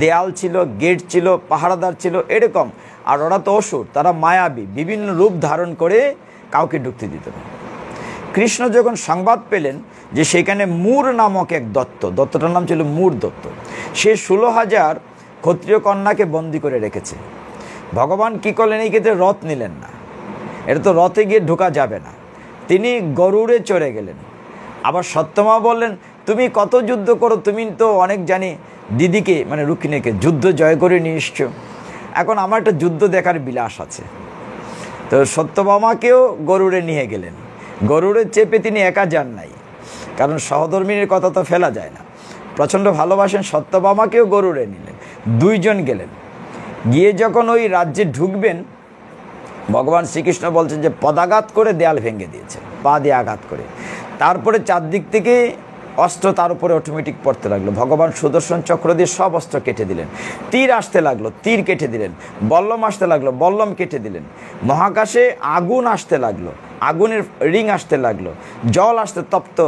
দেয়াল ছিল, গেট ছিল, পাহারাদার ছিল, এরকম। আর ওরা তো অসুর, তারা মায়াবী, বিভিন্ন রূপ ধারণ করে কাউকে ঢুকতে দিত না। কৃষ্ণ যখন সংবাদ পেলেন যে সেখানে মূর নামক এক দত্তটার নাম ছিল মূর দত্ত, সে 16,000 ক্ষত্রিয় কন্যাকে বন্দি করে রেখেছে। ভগবান কি করলেন, এই ক্ষেত্রে রথ নিলেন না, এটা তো রথে গিয়ে ঢোকা যাবে না, তিনি গরুড়ে চড়ে গেলেন। আবার সত্যমা বললেন, তুমি কত যুদ্ধ করো, তুমি তো অনেক জানি দিদিকে মানে রুক্মিণীকে যুদ্ধ জয় করে নিয়ে এসছো, এখন আমার একটা যুদ্ধ দেখার বিলাস আছে। তো সত্যভামাকেও গরুড়ে নিয়ে গেলেন। গরুড়ে চেপে তিনি একা যান নাই, কারণ সহধর্মিনীর কথা তো ফেলা যায় না, প্রচণ্ড ভালোবাসেন। সত্যভামাকেও গরুড়ে নিলেন, দুইজন গেলেন। গিয়ে যখন ওই রাজ্যে ঢুকবেন, ভগবান শ্রীকৃষ্ণ বলছেন যে পদাঘাত করে দেয়াল ভেঙে দিয়েছে, পা দিয়ে আঘাত করে। তারপরে চারদিক থেকে অস্ত্র তার উপরে অটোমেটিক পড়তে লাগলো। ভগবান সুদর্শন চক্র দিয়ে সব অস্ত্র কেটে দিলেন। তীর আসতে লাগলো, তীর কেটে দিলেন। বল্লম আসতে লাগলো, বল্লম কেটে দিলেন। মহাকাশে আগুন আসতে লাগলো, আগুনের রিং আসতে লাগলো। জল আসতে, তপ্ত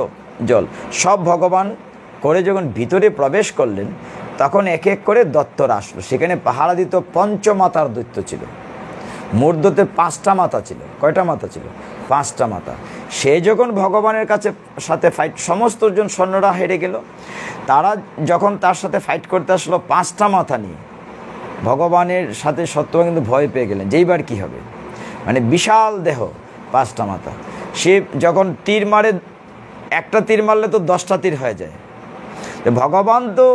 জল, সব ভগবান করে যখন ভিতরে প্রবেশ করলেন, তখন এক এক করে দত্তরা আসলো। সেখানে পাহারা দিত পঞ্চমাতার দৈত্য ছিল। মূর্ধতে 5টা মাথা ছিল। কয়টা মাথা ছিল? 5টা মাথা। সে যখন ভগবানের কাছে সাথে ফাইট, সমস্ত জন সৈন্যরা হেরে গেল। তারা যখন তার সাথে ফাইট করতে আসলো 5টা মাথা নিয়ে, ভগবানের সাথে সত্যভামা কিন্তু ভয় পেয়ে গেলেন যে এইবার কী হবে, মানে বিশাল দেহ, 5টা মাথা। সে যখন তীর মারে, একটা তীর মারলে তো 10টা তীর হয়ে যায়। ভগবান তো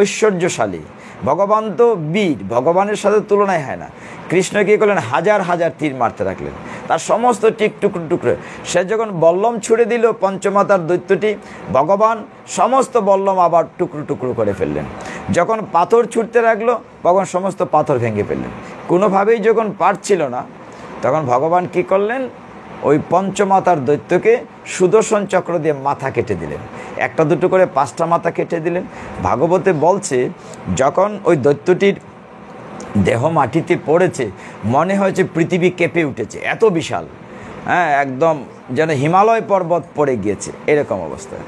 ঐশ্বর্যশালী, ভগবান তো বীর, ভগবানের সাথে তুলনায় হয় না। কৃষ্ণ কী করলেন, হাজার হাজার তীর মারতে রাখলেন, তার সমস্ত টিক টুকরো টুকরো। সে যখন বল্লম ছুড়ে দিল পঞ্চমাতার দৈত্যটি, ভগবান সমস্ত বল্লম আবার টুকরো টুকরো করে ফেললেন। যখন পাথর ছুটতে লাগলো, ভগবান সমস্ত পাথর ভেঙে ফেললেন। কোনোভাবেই যখন পারছিল না, তখন ভগবান কি করলেন, ওই পঞ্চমাতার দৈত্যকে সুদর্শন চক্র দিয়ে মাথা কেটে দিলেন। একটা দুটো করে 5টা মাথা কেটে দিলেন। ভাগবতে বলছে, যখন ওই দৈত্যটির দেহ মাটিতে পড়েছে, মনে হয়েছে পৃথিবী কেঁপে উঠেছে, এত বিশাল, হ্যাঁ, একদম যেন হিমালয় পর্বত পড়ে গিয়েছে, এরকম অবস্থায়।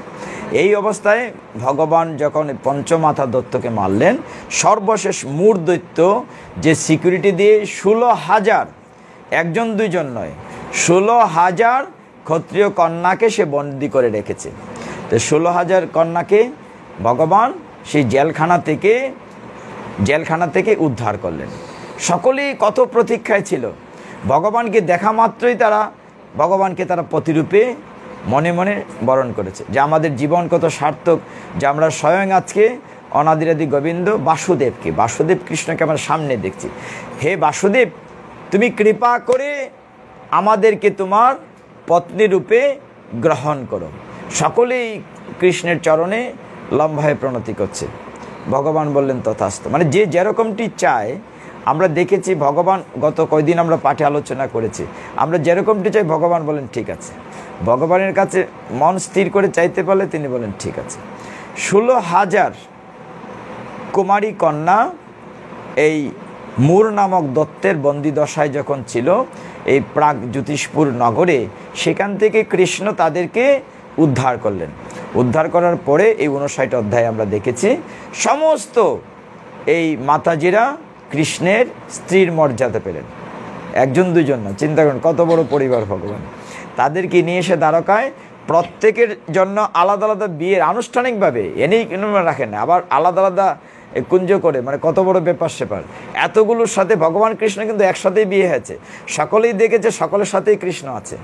এই অবস্থায় ভগবান যখন পঞ্চমাথা দৈত্যকে মারলেন, সর্বশেষ মূর দৈত্য যে সিকিউরিটি দিয়ে 16,000, একজন দুইজন নয়, 16,000 ক্ষত্রিয় কন্যাকে সে বন্দি করে রেখেছে। তো 16,000 কন্যাকে ভগবান সেই জেলখানা থেকে উদ্ধার করলেন। সকলেই কত প্রতীক্ষায় ছিল। ভগবানকে দেখা মাত্রই ভগবানকে তারা প্রতিরূপে মনে মনে বরণ করেছে, যে আমাদের জীবন কত সার্থক, যে আমরা স্বয়ং আজকে অনাদিরাদি গোবিন্দ বাসুদেব কৃষ্ণকে আমরা সামনে দেখছি। হে বাসুদেব, তুমি কৃপা করে আমাদেরকে তোমার পত্নী রূপে গ্রহণ করো। সকলেই কৃষ্ণের চরণে লম্বায় প্রণতি করছে। ভগবান বললেন তথাস্তু। মানে যে যেরকমটি চায়, আমরা দেখেছি ভগবান গত কয়দিন আমরা পাঠে আলোচনা করেছি, আমরা যেরকমটি চাই ভগবান বলেন ঠিক আছে। ভগবানের কাছে মন স্থির করে চাইতে পারলে তিনি বলেন ঠিক আছে। 16,000 কুমারী কন্যা এই মূর নামক দত্তের বন্দি দশায় যখন ছিল এই প্রাগ জ্যোতিষপুর নগরে, সেখান থেকে কৃষ্ণ তাদেরকে উদ্ধার করলেন। উদ্ধার করার পরে এই 59 অধ্যায়ে আমরা দেখেছি সমস্ত এই মাতাজিরা কৃষ্ণের স্ত্রীর মর্যাদা পেলেন। একজন দুজন না, চিন্তা করেন কত বড় পরিবার ভগবান। তাদেরকে নিয়ে এসে দ্বারকায় প্রত্যেকের জন্য আলাদা আলাদা বিয়ের আনুষ্ঠানিকভাবে এনেই রাখেন, আবার আলাদা আলাদা কুঞ্জ করে, মানে কত বড় ব্যাপার সেপার। এতগুলোর সাথে ভগবান কৃষ্ণ কিন্তু একসাথেই বিয়ে হয়েছে, সকলেই দেখেছে সকলের সাথেই কৃষ্ণ আছে।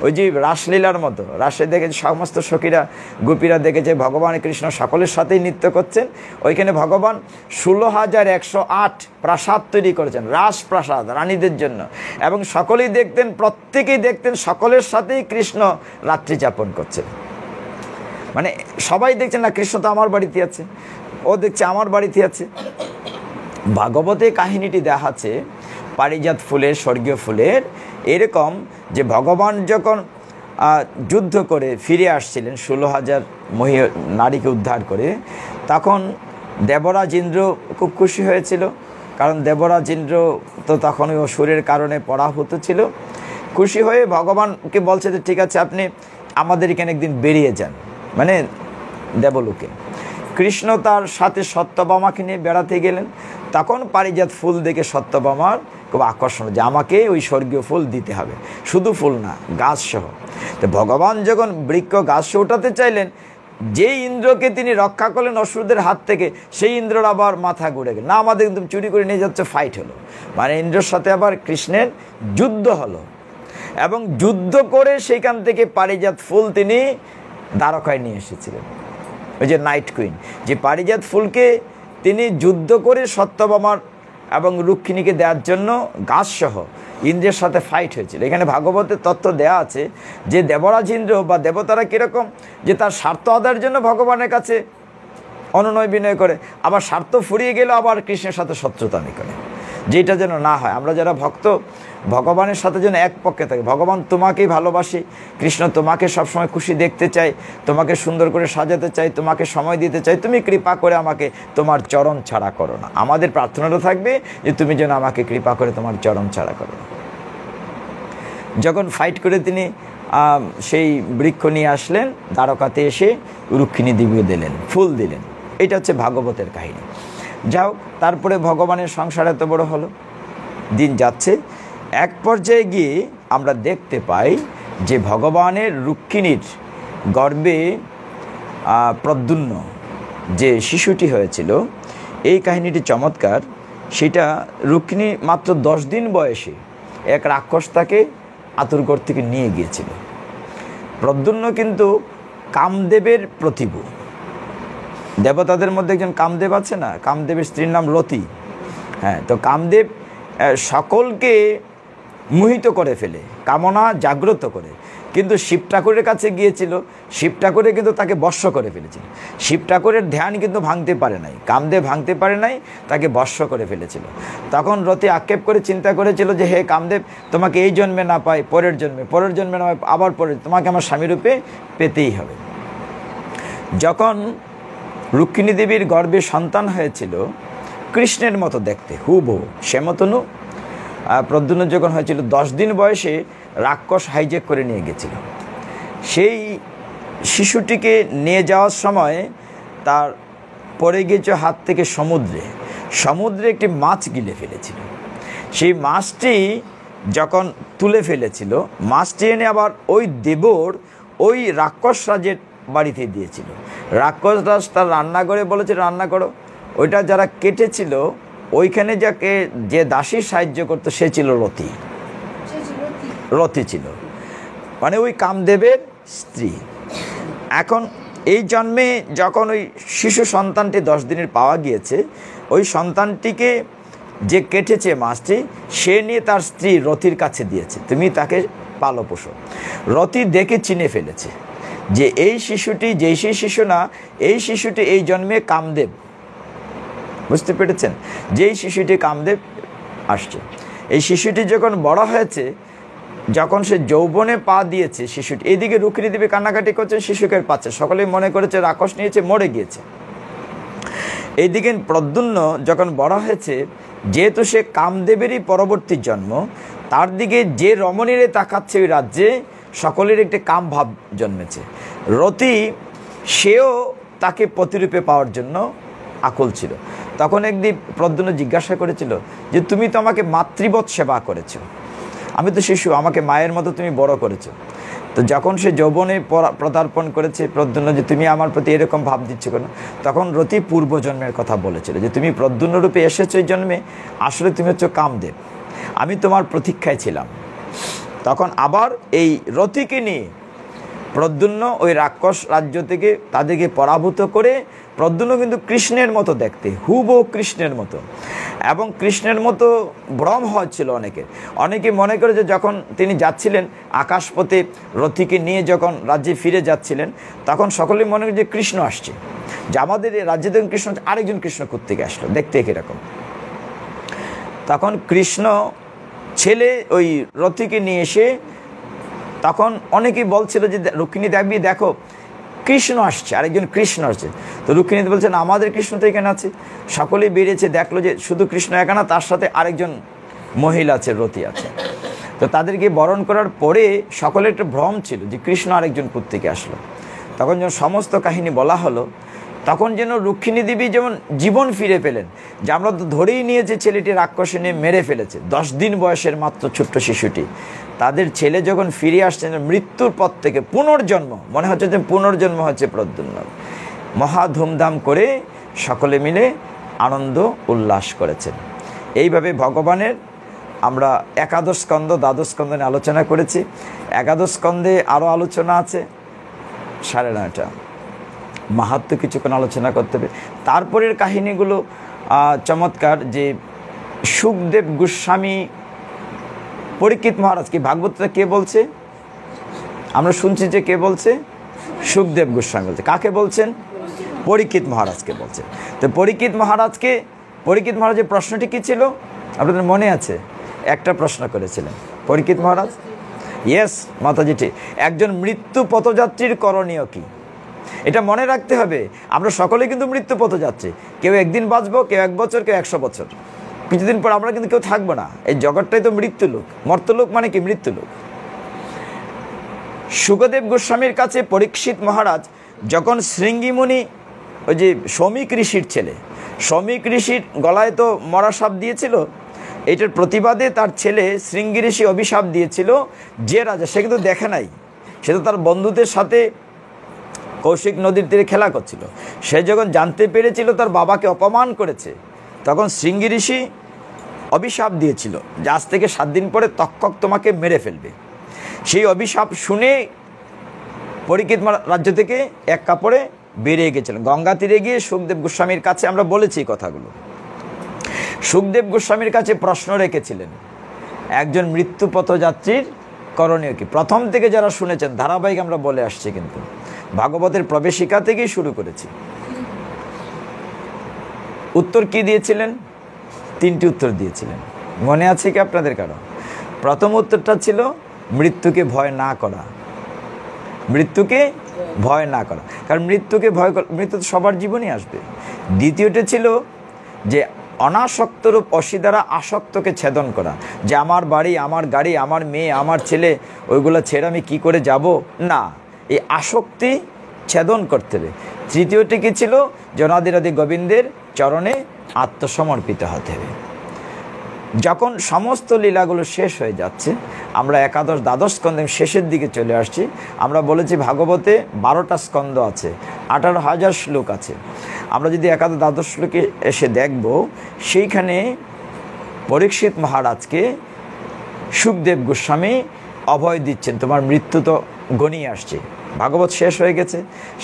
ওই যে রাসলীলার মতো, রাসে দেখেছে সমস্ত সখীরা গোপীরা দেখেছে ভগবান কৃষ্ণ সকলের সাথেই নৃত্য করছেন। ওইখানে ভগবান 16,108 প্রাসাদ তৈরি করেছেন, রাসপ্রাসাদ রানীদের জন্য, এবং সকলেই দেখতেন, প্রত্যেকেই দেখতেন সকলের সাথেই কৃষ্ণ রাত্রি যাপন করছেন। মানে সবাই দেখছেন না কৃষ্ণ তো আমার বাড়িতে আছে, ও দেখছে আমার বাড়িতে আছে। ভাগবতে কাহিনীটি দেখাচ্ছে পারিজাত ফুলের, স্বর্গীয় ফুলের, এরকম যে ভগবান যখন যুদ্ধ করে ফিরে আসছিলেন 16,000 নারীকে উদ্ধার করে, তখন দেবরাজ ইন্দ্র খুব খুশি হয়েছিল, কারণ দেবরাজ ইন্দ্র তো তখন ওই অসুরের কারণে পরাভূত ছিল। খুশি হয়ে ভগবানকে বলছে যে ঠিক আছে, আপনি আমাদের এখানে একদিন বেরিয়ে যান, মানে দেবলোকে। কৃষ্ণ তার সাথে সত্যভামাকে নিয়ে বেড়াতে গেলেন। তখন পারিজাত ফুল দেখে সত্যভামার খুব আকর্ষণ, যে আমাকে ওই স্বর্গীয় ফুল দিতে হবে, শুধু ফুল না, গাছ সহ। তো ভগবান যখন বৃক্ষ গাছ সহ উঠাতে চাইলেন, যেই ইন্দ্রকে তিনি রক্ষা করলেন অসুরদের হাত থেকে, সেই ইন্দ্রর আবার মাথা ঘুরে গেল, না আমাদের একদম চুরি করে নিয়ে যাচ্ছে, ফাইট হলো। মানে ইন্দ্রর সাথে আবার কৃষ্ণের যুদ্ধ হলো, এবং যুদ্ধ করে সেইখান থেকে পারিজাত ফুল তিনি দ্বারকায় নিয়ে এসেছিলেন। ওই যে নাইট কুইন, যে পারিজাত ফুলকে তিনি যুদ্ধ করে সত্যভামার এবং রুক্মিণীকে দেওয়ার জন্য গাছ সহ ইন্দ্রের সাথে ফাইট হয়েছিল। এখানে ভাগবতের তথ্য দেয়া আছে যে দেবরাজ ইন্দ্র বা দেবতারা কীরকম, যে তার স্বার্থ আদায়ের জন্য ভগবানের কাছে অনুনয় বিনয় করে, আবার স্বার্থ ফুরিয়ে গেলে আবার কৃষ্ণের সাথে শত্রুতামি করে, যেটা যেন না হয়। আমরা যারা ভক্ত, ভগবানের সাথে যেন এক পক্ষে থাকে। ভগবান তোমাকেই ভালোবাসি, কৃষ্ণ তোমাকে সবসময় খুশি দেখতে চাই, তোমাকে সুন্দর করে সাজাতে চাই, তোমাকে সময় দিতে চাই, তুমি কৃপা করে আমাকে তোমার চরণ ছাড়া করো না। আমাদের প্রার্থনাটা থাকবে যে তুমি যেন আমাকে কৃপা করে তোমার চরণ ছাড়া করো না। যখন ফাইট করে তিনি সেই বৃক্ষ নিয়ে আসলেন, দ্বারকাতে এসে রুক্মিণী দেবীকে দিলেন, ফুল দিলেন। এটা হচ্ছে ভাগবতের কাহিনী। যাও, তারপরে ভগবানের সংসার এত বড় হলো, দিন যাচ্ছে, এক পর্যায়ে গিয়ে আমরা দেখতে পাই যে ভগবানের রুক্মিণীর গর্ভে প্রদ্যুম্ন যে শিশুটি হয়েছিল, এই কাহিনীটি চমৎকার। সেটা রুক্মিণী মাত্র 10 দিন বয়সে এক রাক্ষস তাকে আতুরঘর থেকে নিয়ে গিয়েছিল। প্রদ্যুম্ন কিন্তু কামদেবের প্রতিভু। দেবতাদের মধ্যে একজন কামদেব আছে না, কামদেবের স্ত্রীর নাম রতি। হ্যাঁ, তো কামদেব সকলকে মোহিত করে ফেলে, কামনা জাগ্রত করে, কিন্তু শিব ঠাকুরের কাছে গিয়েছিল, শিব ঠাকুরে কিন্তু তাকে বশ্য করে ফেলেছিল। শিব ঠাকুরের ধ্যান কিন্তু ভাঙতে পারে নাই, কামদেব ভাঙতে পারে নাই, তাকে বশ্য করে ফেলেছিল। তখন রতি আক্ষেপ করে চিন্তা করেছিল যে হে কামদেব, তোমাকে এই জন্মে না পাই, পরের জন্মে না পাই, আবার পরের, তোমাকে আমার স্বামীরূপে পেতেই হবে। যখন রুক্মিণী দেবীর গর্ভে সন্তান হয়েছিল, কৃষ্ণের মতো দেখতে হুবহু শ্যামতনু, প্রদ্যুম্ন যখন হয়েছিল 10 দিন বয়সে, রাক্ষস হাইজ্যাক করে নিয়ে গেছিল। সেই শিশুটিকে নিয়ে যাওয়ার সময় তার পড়ে গিয়েছে হাত থেকে সমুদ্রে একটি মাছ গিলে ফেলেছিল। সেই মাছটি যখন তুলে ফেলেছিল, মাছটি এনে আবার ওই দেবর ওই রাক্ষস রাজের বাড়িতে দিয়েছিল। রাক্ষস রাজ তার রান্নাঘরে বলেছে রান্না করো। ওইটা যারা কেটেছিল, ওইখানে যে দাসী সাহায্য করতো সে ছিল রতি ছিল, মানে ওই কামদেবের স্ত্রী। এখন এই জন্মে যখন ওই শিশু সন্তানটি 10 দিনের পাওয়া গিয়েছে, ওই সন্তানটিকে যে কেটেছে মাছটি, সে নিয়ে তার স্ত্রী রতির কাছে দিয়েছে, তুমি তাকে পালো পোষো। রতি দেখে চিনে ফেলেছে যে এই শিশুটি যেই শিশু না, এই শিশুটি এই জন্মে কামদেব। বুঝতে পেরেছেন? যেই শিশুটি কামদেব আসছে। এই শিশুটি যখন বড় হয়েছে, যখন সে যৌবনে পা দিয়েছে, শিশুটি এইদিকে রুক্মিণী দেবী কান্নাকাটি করছে, শিশুকে পাচ্ছে, সকলেই মনে করেছে রাক্ষস নিয়েছে, মরে গিয়েছে। এইদিকে প্রদ্যুম্ন যখন বড় হয়েছে, যেহেতু সে কামদেবেরই পরবর্তী জন্ম, তার দিকে যে রমণীরে তাকাচ্ছে ওই রাজ্যে, সকলের একটি কাম ভাব জন্মেছে। রতি সেও তাকে প্রতিরূপে পাওয়ার জন্য আকুল ছিল। তখন একদিন প্রদ্যুম্ন জিজ্ঞাসা করেছিল যে তুমি তো আমাকে মাতৃবৎ সেবা করেছো, আমি তো শিশু, আমাকে মায়ের মতো তুমি বড় করেছো। তো যখন সে যৌবনে পদার্পণ করেছে প্রদ্যুম্ন, যে তুমি আমার প্রতি এরকম ভাব দিচ্ছ কেন, তখন রতি পূর্বজন্মের কথা বলেছিল যে তুমি প্রদ্যুম্ন রূপে এসেছো এই জন্মে, আসলে তুমি হচ্ছে কামদেব, আমি তোমার প্রতীক্ষায় ছিলাম। তখন আবার এই রতিকে নিয়ে প্রদ্যুম্ন ওই রাক্ষস রাজ্য থেকে তাদেরকে পরাভূত করে, প্রদ্যুম্ন কিন্তু কৃষ্ণের মতো দেখতে, হুবহু কৃষ্ণের মতো, এবং কৃষ্ণের মতো ভ্রম হচ্ছিল অনেকে মনে করে যে যখন তিনি যাচ্ছিলেন আকাশপথে রথিকে নিয়ে যখন রাজ্যে ফিরে যাচ্ছিলেন, তখন সকলেই মনে করে যে কৃষ্ণ আসছে, যে আমাদের এই রাজ্যে দেখুন কৃষ্ণ, আরেকজন কৃষ্ণ কোত্থেকে আসলো, দেখতে কীরকম। তখন কৃষ্ণ ছেলে ওই রথিকে নিয়ে এসে, তখন অনেকেই বলছিল যে রুক্মিণী দেবী দেখো কৃষ্ণ আসছে, আরেকজন কৃষ্ণ আসছে। তো রুক্মিণী বলছেন আমাদের কৃষ্ণ তো এখানে আছে। সকলেই বেরিয়েছে, দেখলো যে শুধু কৃষ্ণ একা না, তার সাথে আরেকজন মহিলা আছে, রতি আছে। তো তাদেরকে বরণ করার পরে সকলের একটা ভ্রম ছিল যে কৃষ্ণ আরেকজন কোত্থেকে আসলো। তখন যখন সমস্ত কাহিনী বলা হলো, তখন যেন রুক্মিণী দেবী যেমন জীবন ফিরে পেলেন, যে আমরা তো ধরেই নিয়েছে ছেলেটি রাক্ষসে নিয়ে মেরে ফেলেছে, 10 দিন বয়সের মাত্র ছোট্ট শিশুটি, তাদের ছেলে যখন ফিরে আসছেন মৃত্যুর পথ থেকে, পুনর্জন্ম, মনে হচ্ছে যে পুনর্জন্ম হচ্ছে প্রদ্যুম্ন, মহা ধুমধাম করে সকলে মিলে আনন্দ উল্লাস করেছেন। এইভাবে ভগবানের আমরা একাদশ স্কন্ধ, দ্বাদশ স্কন্ধ নিয়ে আলোচনা করেছি। একাদশ স্কন্ধে আরও আলোচনা আছে, 9:30 মাহাত্ম্য কিছুক্ষণ আলোচনা করতে হবে। তারপরের কাহিনীগুলো চমৎকার, যে সুখদেব গোস্বামী পরীক্ষিত মহারাজকে, ভাগবতটা কে বলছে? আমরা শুনছি যে কে বলছে? সুখদেব গোস্বামী বলছে। কাকে বলছেন? পরীক্ষিত মহারাজকে বলছেন। তো পরীক্ষিত মহারাজের প্রশ্নটি কী ছিল আপনাদের মনে আছে? একটা প্রশ্ন করেছিলেন পরীক্ষিত মহারাজ। ইয়েস মাতাজি, ঠিক। একজন মৃত্যু পথযাত্রীর করণীয় কি, এটা মনে রাখতে হবে। আমরা সকলে কিন্তু মৃত্যু পথযাত্রী, কেউ একদিন বাঁচবো, কেউ 1 বছর, কেউ 100 বছর, কিছুদিন পর আমরা কিন্তু কেউ থাকবো না। এই জগৎটাই তো মৃত্যুলোক। মর্তলোক মানে কি? মৃত্যুলোক। সুখদেব গোস্বামীর কাছে পরীক্ষিত মহারাজ যখন শৃঙ্গিমুনি, ওই যে শমিক ঋষির ছেলে, শমিক ঋষির গলায় তো মরা সাপ দিয়েছিল, এটার প্রতিবাদে তার ছেলে শৃঙ্গি ঋষি অভিশাপ দিয়েছিল, যে রাজা, সে কিন্তু দেখে নাই, সে তো তার বন্ধুদের সাথে কৌশিক নদীর তীরে খেলা করছিল, সে যখন জানতে পেরেছিল তার বাবাকে অপমান করেছে, তখন শৃঙ্গি ঋষি অভিশাপ দিয়েছিল যে আজ থেকে 7 দিন পরে তক্ষক তোমাকে মেরে ফেলবে। সেই অভিশাপ শুনে পরীক্ষিত রাজ্য থেকে এক কাপড়ে বেরিয়ে গেছিলেন, গঙ্গা তীরে গিয়ে সুখদেব গোস্বামীর কাছে, আমরা বলেছি কথাগুলো, সুখদেব গোস্বামীর কাছে প্রশ্ন রেখেছিলেন একজন মৃত্যু পথযাত্রীর করণীয় কি। প্রথম থেকে যারা শুনেছেন, ধারাবাহিক আমরা বলে আসছি, কিন্তু ভাগবতের প্রবেশিকা থেকেই শুরু করেছি। উত্তর কি দিয়েছিলেন? 3টি উত্তর দিয়েছিলেন, মনে আছে কি আপনাদের কারো? প্রথম উত্তরটা ছিল মৃত্যুকে ভয় না করা, মৃত্যুকে ভয় না করা, কারণ মৃত্যুকে ভয়, মৃত্যু তো সবার জীবনে আসবে। দ্বিতীয়টা ছিল যে অনাসক্তরূপ অসি দ্বারা আসক্তকে ছেদন করা, যে আমার বাড়ি, আমার গাড়ি, আমার মেয়ে, আমার ছেলে, ওইগুলো ছেড়ে আমি কি করে যাব না, এই আসক্তি ছেদন করতে হবে। তৃতীয়টি কি ছিল? জনাদিরাদি গোবিন্দের চরণে আত্মসমর্পিত হতে হবে। যখন সমস্ত লীলাগুলো শেষ হয়ে যাচ্ছে, আমরা একাদশ দ্বাদশ স্কন্ধের শেষের দিকে চলে আসছি। আমরা বলেছি ভাগবতে 12টা স্কন্ধ আছে, 18,000 শ্লোক আছে। আমরা যদি একাদশ দ্বাদশ শ্লোকে এসে দেখব, সেইখানে পরীক্ষিত মহারাজকে সুখদেব গোস্বামী অভয় দিচ্ছেন, তোমার মৃত্যু তো ঘনিয়ে আসছে, ভাগবত শেষ হয়ে গেছে।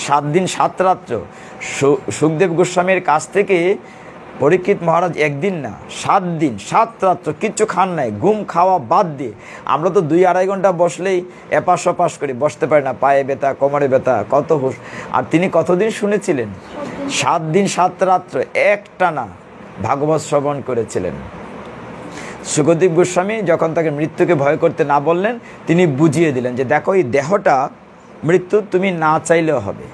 7 দিন 7 রাত্র সুখদেব গোস্বামীর কাছ থেকে পরীক্ষিত মহারাজ একদিন না 7 দিন 7 রাত্র কিচ্ছু খান নাই, ঘুম খাওয়া বাদ দিয়ে। আমরা তো 2-2.5 ঘন্টা বসলেই এপাশ ওপাশ করি, বসতে পারি না, পায়ে ব্যথা, কোমরে ব্যথা, কত হুশ। আর তিনি কতদিন শুনেছিলেন? 7 দিন 7 রাত্র একটানা ভাগবত শ্রবণ করেছিলেন। সুখদেব গোস্বামী যখন তাকে মৃত্যুকে ভয় করতে না বললেন, তিনি বুঝিয়ে দিলেন যে দেখো, এই দেহটা মৃত্যু তুমি না চাইলেও হবে।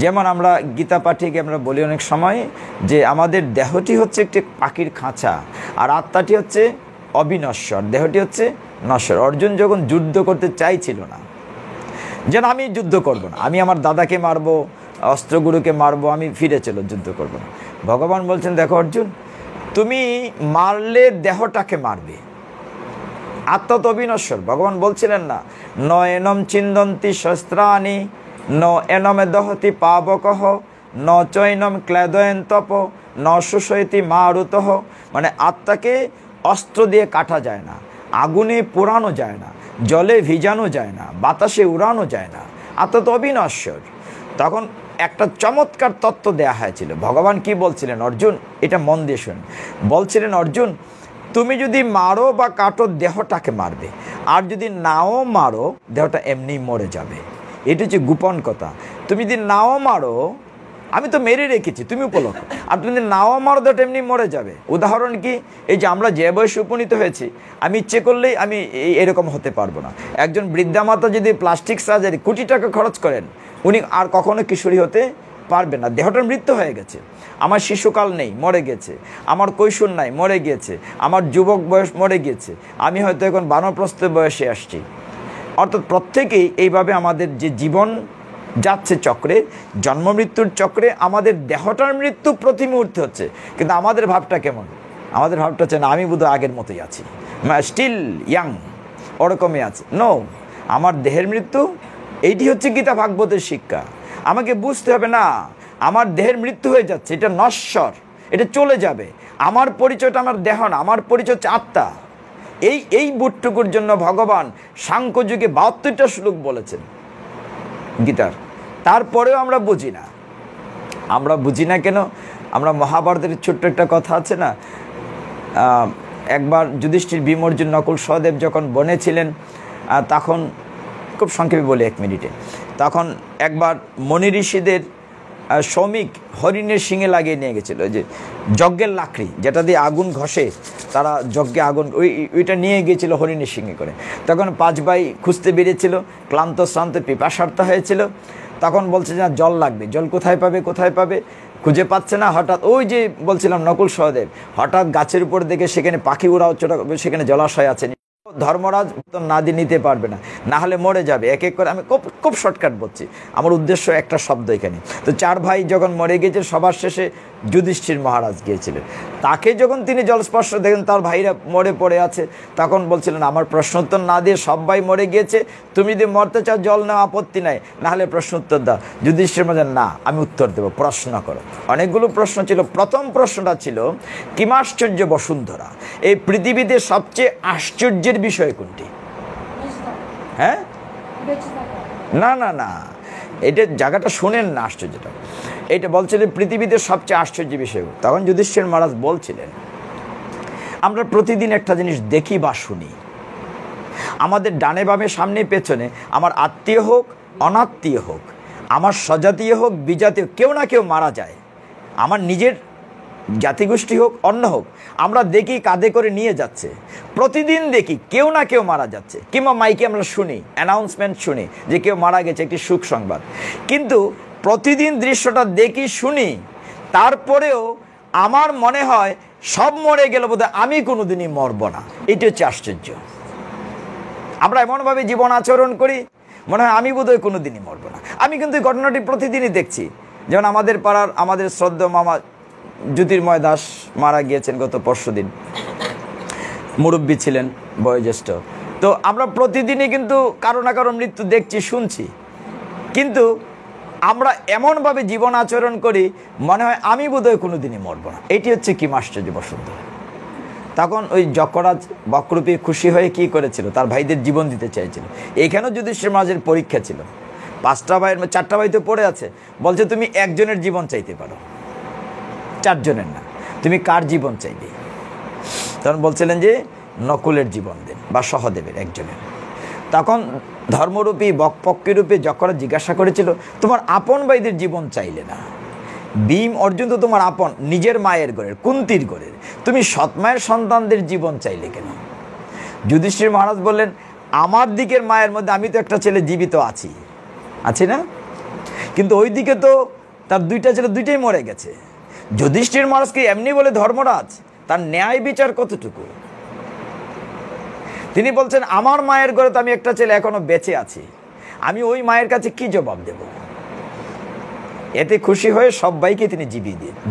যেমন আমরা গীতা পাঠিয়ে আমরা বলি অনেক সময় যে আমাদের দেহটি হচ্ছে একটি পাখির খাঁচা, আর আত্মাটি হচ্ছে অবিনশ্বর, দেহটি হচ্ছে নশ্বর। অর্জুন যখন যুদ্ধ করতে চাইছিল না, যেন আমি যুদ্ধ করব না, আমি আমার দাদাকে মারবো, অস্ত্রগুরুকে মারবো, আমি ফিরে চলো, যুদ্ধ করব না। ভগবান বলছেন দেখো অর্জুন, তুমি মারলে দেহটাকে মারবে, আত্মা তো অবিনশ্বর। ভগবান বলছিলেন না, ন এনম চিন্দন্তি শস্ত্রাণি ন এনমে দহতি পাবকহ ন চৈনম ক্লেদয়ন তপ ন সুশয়তি মারুতহ, মানে আত্মাকে অস্ত্র দিয়ে কাটা যায় না, আগুনে পোড়ানো যায় না, জলে ভিজানো যায় না, বাতাসে উড়ানো যায় না, আত্মা তো অবিনশ্বর। তখন একটা চমৎকার তত্ত্ব দেয়া হয়েছিল। ভগবান কি বলছিলেন? অর্জুন, এটা মন দিয়ে শুন। বলছিলেন অর্জুন, তুমি যদি মারো বা কাটো দেহটাকে মারবে, আর যদি নাও মারো দেহটা এমনি মরে যাবে। এটা হচ্ছে গোপন কথা। তুমি যদি নাও মারো, আমি তো মেরে রেখেছি, তুমি উপলক্ষ, আর তুমি যদি নাও মারো দেহটা এমনি মরে যাবে। উদাহরণ কি? এই যে আমরা যে বয়সে উপনীত হয়েছি, আমি ইচ্ছে করলেই আমি এরকম হতে পারবো না। একজন বৃদ্ধা মাতা যদি প্লাস্টিক সার্জারি কোটি টাকা খরচ করেন, উনি আর কখনো কিশোরী হতে পারবে না, দেহটার মৃত্যু হয়ে গেছে। আমার শিশুকাল নেই, মরে গেছে, আমার কৈশোর নাই, মরে গিয়েছে, আমার যুবক বয়স মরে গিয়েছে, আমি হয়তো এখন বানপ্রস্থ বয়সে আসছি। অর্থাৎ প্রত্যেকেই এইভাবে আমাদের যে জীবন যাচ্ছে চক্রে, জন্ম মৃত্যুর চক্রে। আমাদের দেহটার মৃত্যু প্রতি মুহূর্তে হচ্ছে, কিন্তু আমাদের ভাবটা কেমন? আমাদের ভাবটা হচ্ছে না, আমি বোধহয় আগের মতোই আছি, স্টিল ইয়াং, ওরকমই আছে। নো, আমার দেহের মৃত্যু, এইটি হচ্ছে গীতা ভাগবতের শিক্ষা। আমাকে বুঝতে হবে না আমার দেহের মৃত্যু হয়ে যাচ্ছে, এটা নশ্বর, এটা চলে যাবে। আমার পরিচয়টা আমার দেহ না, আমার পরিচয় হচ্ছে আত্মা। এই বুটটুকুর জন্য ভগবান সাংখ্যযুগে 72টা শ্লোক বলেছেন গীতার। তারপরেও আমরা বুঝি না। আমরা বুঝি না কেন? আমরা মহাভারতের ছোট্ট একটা কথা আছে না, একবার যুধিষ্ঠির, ভীম, অর্জুন, নকুল, সহদেব যখন বনে ছিলেন, তখন খুব সংক্ষেপে বলি 1 মিনিটে, তখন একবার মনি ঋষিদের শ্রমিক হরিণের শিঙে লাগিয়ে নিয়ে গেছিলো, যে যজ্ঞের লাকড়ি যেটা দিয়ে আগুন ঘষে তারা যজ্ঞে আগুন, ওইটা নিয়ে গিয়েছিল হরিণের শিঙে করে। তখন 5 ভাই খুঁজতে বেরিয়েছিল, ক্লান্ত শ্রান্ত পিপাসার্ত হয়েছিল। তখন বলছে যে জল লাগবে, জল কোথায় পাবে, খুঁজে পাচ্ছে না। হঠাৎ ওই যে বলছিলাম নকুল সহদেব, হঠাৎ গাছের উপর দেখে সেখানে পাখি উড়াও ছোটা, সেখানে জলাশয় আছে। ধর্মরাজ না দিয়ে নিতে পারবে না, না হলে মরে যাবে। এক এক করে, আমি খুব শর্টকাট বলছি, আমার উদ্দেশ্য একটা শব্দ এখানে। তো 4 ভাই যখন মরে গিয়েছে, সবার শেষে যুধিষ্ঠির মহারাজ গিয়েছিলেন। তাকে যখন তিনি জলস্পর্শ দেখেন, তার ভাইরা মরে পড়ে আছে, তখন বলছিলেন আমার প্রশ্ন উত্তর না দিয়ে সব ভাই মরে গিয়েছে, তুমি যদি মরতে চাও জল নেওয়া আপত্তি নাই, না হলে প্রশ্ন উত্তর দাও। যুধিষ্ঠির মহারাজ, না আমি উত্তর দেবো, প্রশ্ন করো। অনেকগুলো প্রশ্ন ছিল। প্রথম প্রশ্নটা ছিল কিমাশ্চর্য বসুন্ধরা, এই পৃথিবীতে সবচেয়ে আশ্চর্যের বিষয় কোনটি? হ্যাঁ, না, এটা জায়গাটা শুনেন না, আশ্চর্যটা এটা বলছিলেন পৃথিবীতে সবচেয়ে আশ্চর্য বিষয়। তখন যুধিষ্ঠির মহারাজ বলছিলেন, আমরা প্রতিদিন একটা জিনিস দেখি বা শুনি, আমাদের ডানে বামে সামনে পেছনে, আমার আত্মীয় হোক অনাত্মীয় হোক, আমার স্বজাতীয় হোক বিজাতীয়, কেউ না কেউ মারা যায়। আমার নিজের জাতিগোষ্ঠী হোক অন্য হোক, আমরা দেখি কাঁধে করে নিয়ে যাচ্ছে। প্রতিদিন দেখি কেউ না কেউ মারা যাচ্ছে, কিংবা মাইকে আমরা শুনি, অ্যানাউন্সমেন্ট শুনি যে কেউ মারা গেছে, একটি সুখ সংবাদ। কিন্তু প্রতিদিন দৃশ্যটা দেখি শুনি, তারপরেও আমার মনে হয় সব মরে গেল বোধহয় আমি কোনোদিনই মরব না। এটি হচ্ছে আশ্চর্য। আমরা এমনভাবে জীবন আচরণ করি, মনে হয় আমি বোধহয় কোনোদিনই মরব না। আমি কিন্তু ঘটনাটি প্রতিদিনই দেখছি। যেমন আমাদের পাড়ার আমাদের শ্রদ্ধেয় মামা জ্যোতির্ময় দাস মারা গিয়েছেন গত পরশুদিন, মুরব্বী ছিলেন, বয়োজ্যেষ্ঠ। তো আমরা প্রতিদিনই কিন্তু কারো না কারো মৃত্যু দেখছি, শুনছি, কিন্তু আমরা এমনভাবে জীবন আচরণ করি মনে হয় আমি বোধহয় কোনোদিনই মরব না। এটি হচ্ছে কি আশ্চর্য বসুন্ধরা। তখন ওই যক্ষরাজ বক্রূপী খুশি হয়ে কি করেছিল, তার ভাইদের জীবন দিতে চাইছিল। এইখানেও যুধিষ্ঠির মহারাজের পরীক্ষা ছিল। 5টা ভাইয়ের 4টা ভাই তো পড়ে আছে, বলছে তুমি একজনের জীবন চাইতে পারো, 4 জনের না। তুমি কার জীবন চাইবে? তখন বলছিলেন যে নকুলের জীবন দেন, বা সহদেবের একজনের। তখন ধর্মরূপী বকপক্ষরূপী যক্ষরাজ জিজ্ঞাসা করেছিল, তোমার আপন ভাইদের জীবন চাইলে না? ভীম, অর্জুন তো তোমার আপন, নিজের মায়ের ঘরের, কুন্তির ঘরের, তুমি সৎমায়ের সন্তানদের জীবন চাইলে কেন? যুধিষ্ঠির মহারাজ বললেন, আমার দিকের মায়ের মধ্যে আমি তো একটা ছেলে জীবিত আছি না, কিন্তু ওই দিকে তো তার 2টা ছেলে 2টাই মরে গেছে। যুধিষ্ঠির মহারাজকে এমনি বলে ধর্মরাজ, তার ন্যায় বিচার কতটুকু? তিনি বলছেন আমার মায়ের ঘরে তো আমি একটা ছেলে এখনো বেঁচে আছি, আমি ওই মায়ের কাছে কি জবাব দেব? এতে খুশি হয়ে সবাইকে তিনি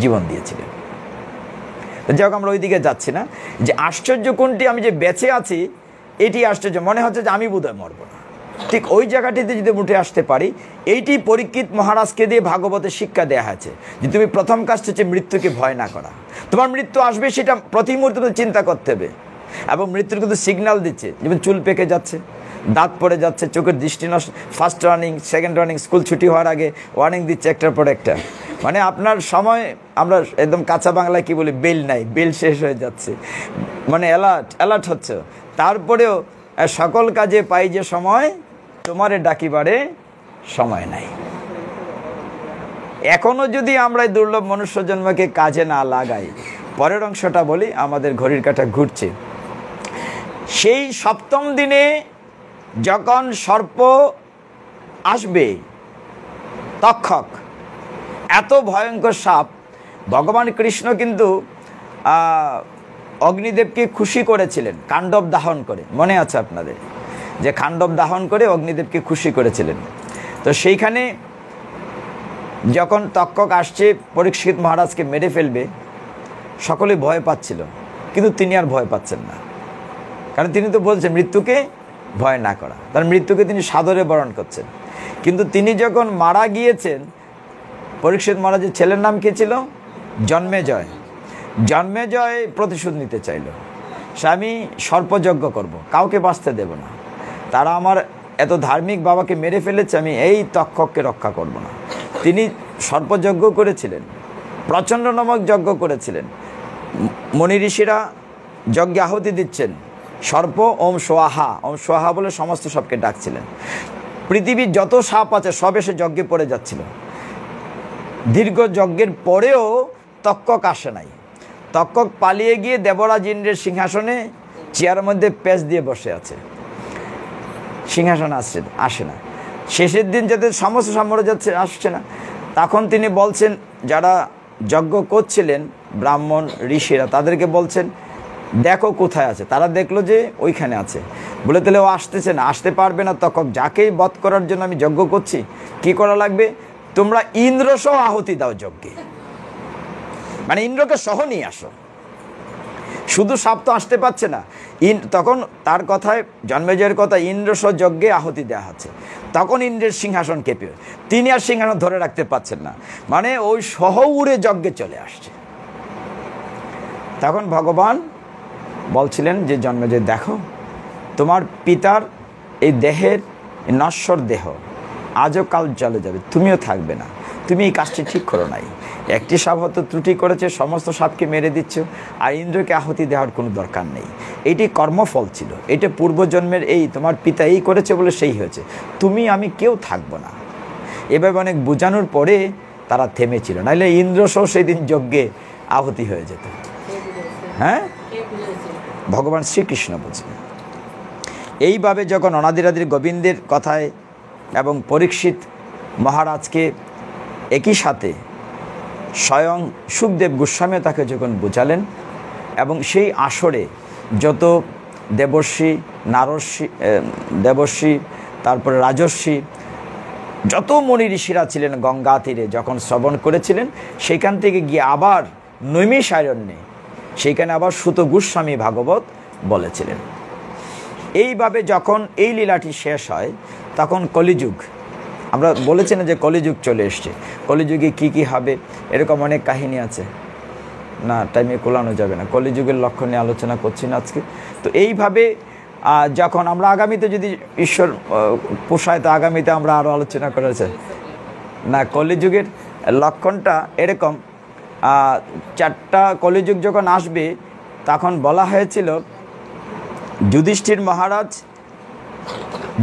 জীবন দিয়েছিলেন। যাই হোক, আমরা ওই দিকে যাচ্ছি না। যে আশ্চর্য কোনটি, আমি যে বেঁচে আছি এটি আশ্চর্য। মনে হচ্ছে যে আমি বোধহয় মরব না, ঠিক ওই জায়গাটিতে যদি উঠে আসতে পারি। এইটি পরীক্ষিত মহারাজকে দিয়ে ভাগবতের শিক্ষা দেওয়া হয়েছে, যে তুমি প্রথম কাজটা হচ্ছে মৃত্যুকে ভয় না করা। তোমার মৃত্যু আসবে সেটা প্রতি মুহূর্তে চিন্তা করতে হবে। এবং মৃত্যুর কিন্তু সিগন্যাল দিচ্ছে, যেমন চুল পেকে যাচ্ছে, দাঁত পড়ে যাচ্ছে, চোখের দৃষ্টি নষ্ট, first warning, second warning, school ছুটি হওয়ার আগে ওয়ার্নিং দিচ্ছে একটার পর একটা। মানে আপনার সময়, আমরা একদম কাঁচা বাংলায় কি বলি, বেল নাই, বেল শেষ হয়ে যাচ্ছে, মানে অ্যালার্ট হচ্ছে। তারপরেও সকল কাজে পাই যে সময়, তোমারে ডাকিবারে সময় নাই। এখনো যদি আমরা এই দুর্লভ মনুষ্য জন্মকে কাজে না লাগাই, পরের অংশটা বলি, আমাদের ঘড়ির কাঁটা ঘুরছে। সেই 7ম দিনে যখন সর্প আসবে, তক্ষক, এত ভয়ঙ্কর সাপ, ভগবান কৃষ্ণ কিন্তু অগ্নিদেবকে খুশি করেছিলেন খাণ্ডব দাহন করে। মনে আছে আপনাদের যে খাণ্ডব দাহন করে অগ্নিদেবকে খুশি করেছিলেন। তো সেইখানে যখন তক্ষক আসছে পরীক্ষিত মহারাজকে মেরে ফেলবে, সকলে ভয় পাচ্ছিল, কিন্তু তিনি আর ভয় পাচ্ছেন না, কারণ তিনি তো বলছেন মৃত্যুকে ভয় না করা, তার মৃত্যুকে তিনি সাদরে বরণ করছেন। কিন্তু তিনি যখন মারা গিয়েছেন, পরীক্ষিত মহারাজের ছেলের নাম কি ছিল? জন্মেজয়। জন্মেজয় প্রতিশোধ নিতে চাইল, আমি সর্পযজ্ঞ করব, কাউকে বাঁচতে দেব না, তারা আমার এত ধার্মিক বাবাকে মেরে ফেলেছে, আমি এই তক্ষককে রক্ষা করব না। তিনি সর্পযজ্ঞ করেছিলেন, প্রচণ্ড নামক যজ্ঞ করেছিলেন। মনি ঋষিরা যজ্ঞে আহুতি দিচ্ছেন, সর্প ওম সোয়াহা, ওম সোয়াহা বলে সমস্ত সবকে ডাকছিলেন। পৃথিবীর যত সাপ আছে সব এসে যজ্ঞে পড়ে যাচ্ছিল। দীর্ঘ যজ্ঞের পরেও তক্ষক আসে নাই। তক্ষক পালিয়ে গিয়ে দেবরাজ ইন্দ্রের সিংহাসনে চেয়ারের মধ্যে পেঁচ দিয়ে বসে আছে, সিংহাসন আসে না। শেষের দিন যাতে সমস্ত সাম্রাজ্য আসছে না, তখন তিনি বলছেন, যারা যজ্ঞ করছিলেন ব্রাহ্মণ ঋষিরা, তাদেরকে বলছেন দেখো কোথায় আছে। তারা দেখলো যে ওইখানে আছে। বলে তাহলে ও আসতেছে না, আসতে পারবে না তক্ষক, যাকেই বধ করার জন্য আমি যজ্ঞ করছি, কি করা লাগবে? তোমরা ইন্দ্র সহ আহুতি দাও যজ্ঞে, মানে ইন্দ্রকে সহ নিয়ে আসো। শুধু সাপ তো আসতে পারছে না, তখন তার কথায়, জন্মেজয়ের কথা, ইন্দ্র সহ যজ্ঞে আহুতি দেওয়া হচ্ছে। তখন ইন্দ্রের সিংহাসন কেঁপে, তিনি আর সিংহাসন ধরে রাখতে পারছেন না, মানে ওই সহ উড়ে যজ্ঞে চলে আসছে। তখন ভগবান বলছিলেন যে জন্মেজয়, দেখো তোমার পিতার এই দেহের নশ্বর দেহ আজও কাল চলে যাবে, তুমিও থাকবে না, তুমি এই কাজটি ঠিক করো নাই। একটি সাপ হয়তো ত্রুটি করেছে, সমস্ত সাপকে মেরে দিচ্ছ, আর ইন্দ্রকে আহুতি দেওয়ার কোনো দরকার নেই। এটি কর্মফল ছিল, এটা পূর্বজন্মের, এই তোমার পিতা এই করেছে বলে সেই হয়েছে, তুমি আমি কেউ থাকবো না। এভাবে অনেক বোঝানোর পরে তারা থেমেছিল, নাহলে ইন্দ্র সহ সেই দিন যজ্ঞে আহুতি হয়ে যেত। হ্যাঁ, ভগবান শ্রীকৃষ্ণ বলছেন। এইভাবে যখন অনাদিরাদির গোবিন্দের কথায় এবং পরীক্ষিত মহারাজকে একই সাথে স্বয়ং সুখদেব গোস্বামী তাকে যখন বোঝালেন, এবং সেই আসরে যত দেবর্ষি, নারর্ষি, দেবর্ষি, তারপরে রাজর্ষি, যত মনি ঋষিরা ছিলেন গঙ্গা তীরে যখন শ্রবণ করেছিলেন, সেখান থেকে গিয়ে আবার নৈমিষারণ্যে, সেইখানে আবার সুত গোস্বামী ভাগবত বলেছিলেন। এইভাবে যখন এই লীলাটি শেষ হয়, তখন কলিযুগ, আমরা বলেছি না যে কলিযুগ চলে এসছে, কলিযুগে কি কি হবে, এরকম অনেক কাহিনী আছে, না টাইমে কোলানো যাবে না, কলিযুগের লক্ষ্য নিয়ে আলোচনা করছি না আজকে। তো এইভাবে যখন আমরা আগামীতে যদি ঈশ্বর পোষায়, তো আগামীতে আমরা আরও আলোচনা করেছে না। কলিযুগের লক্ষণটা এরকম, চারটা কলিযুগ যখন আসবে, তখন বলা হয়েছিল, যুধিষ্ঠির মহারাজ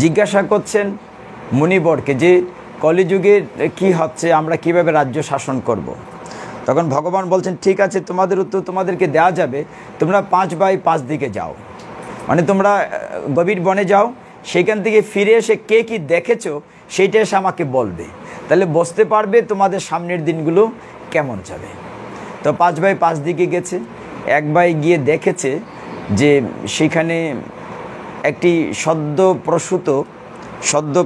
জিজ্ঞাসা করছেন মুনিবরকে যে কলিযুগে কি হচ্ছে, আমরা কিভাবে রাজ্য শাসন করব। তখন ভগবান বলছেন, ঠিক আছে, তোমাদের উত্তর তোমাদেরকে দেওয়া যাবে, তোমরা 5/5 দিকে যাও, মানে তোমরা গভীর বনে যাও, সেখান থেকে ফিরে এসে কে কি দেখেছো সেইটা এসে আমাকে বলবে, তাহলে বুঝতে পারবে তোমাদের সামনের দিনগুলো কেমন যাবে। তো 5/5 দিকে গেছে, এক ভাই গিয়ে দেখেছে যে সেখানে একটি সদ্য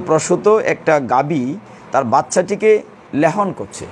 প্রসূত একটা গাভী তার বাচ্চাটিকে লেহন করছে।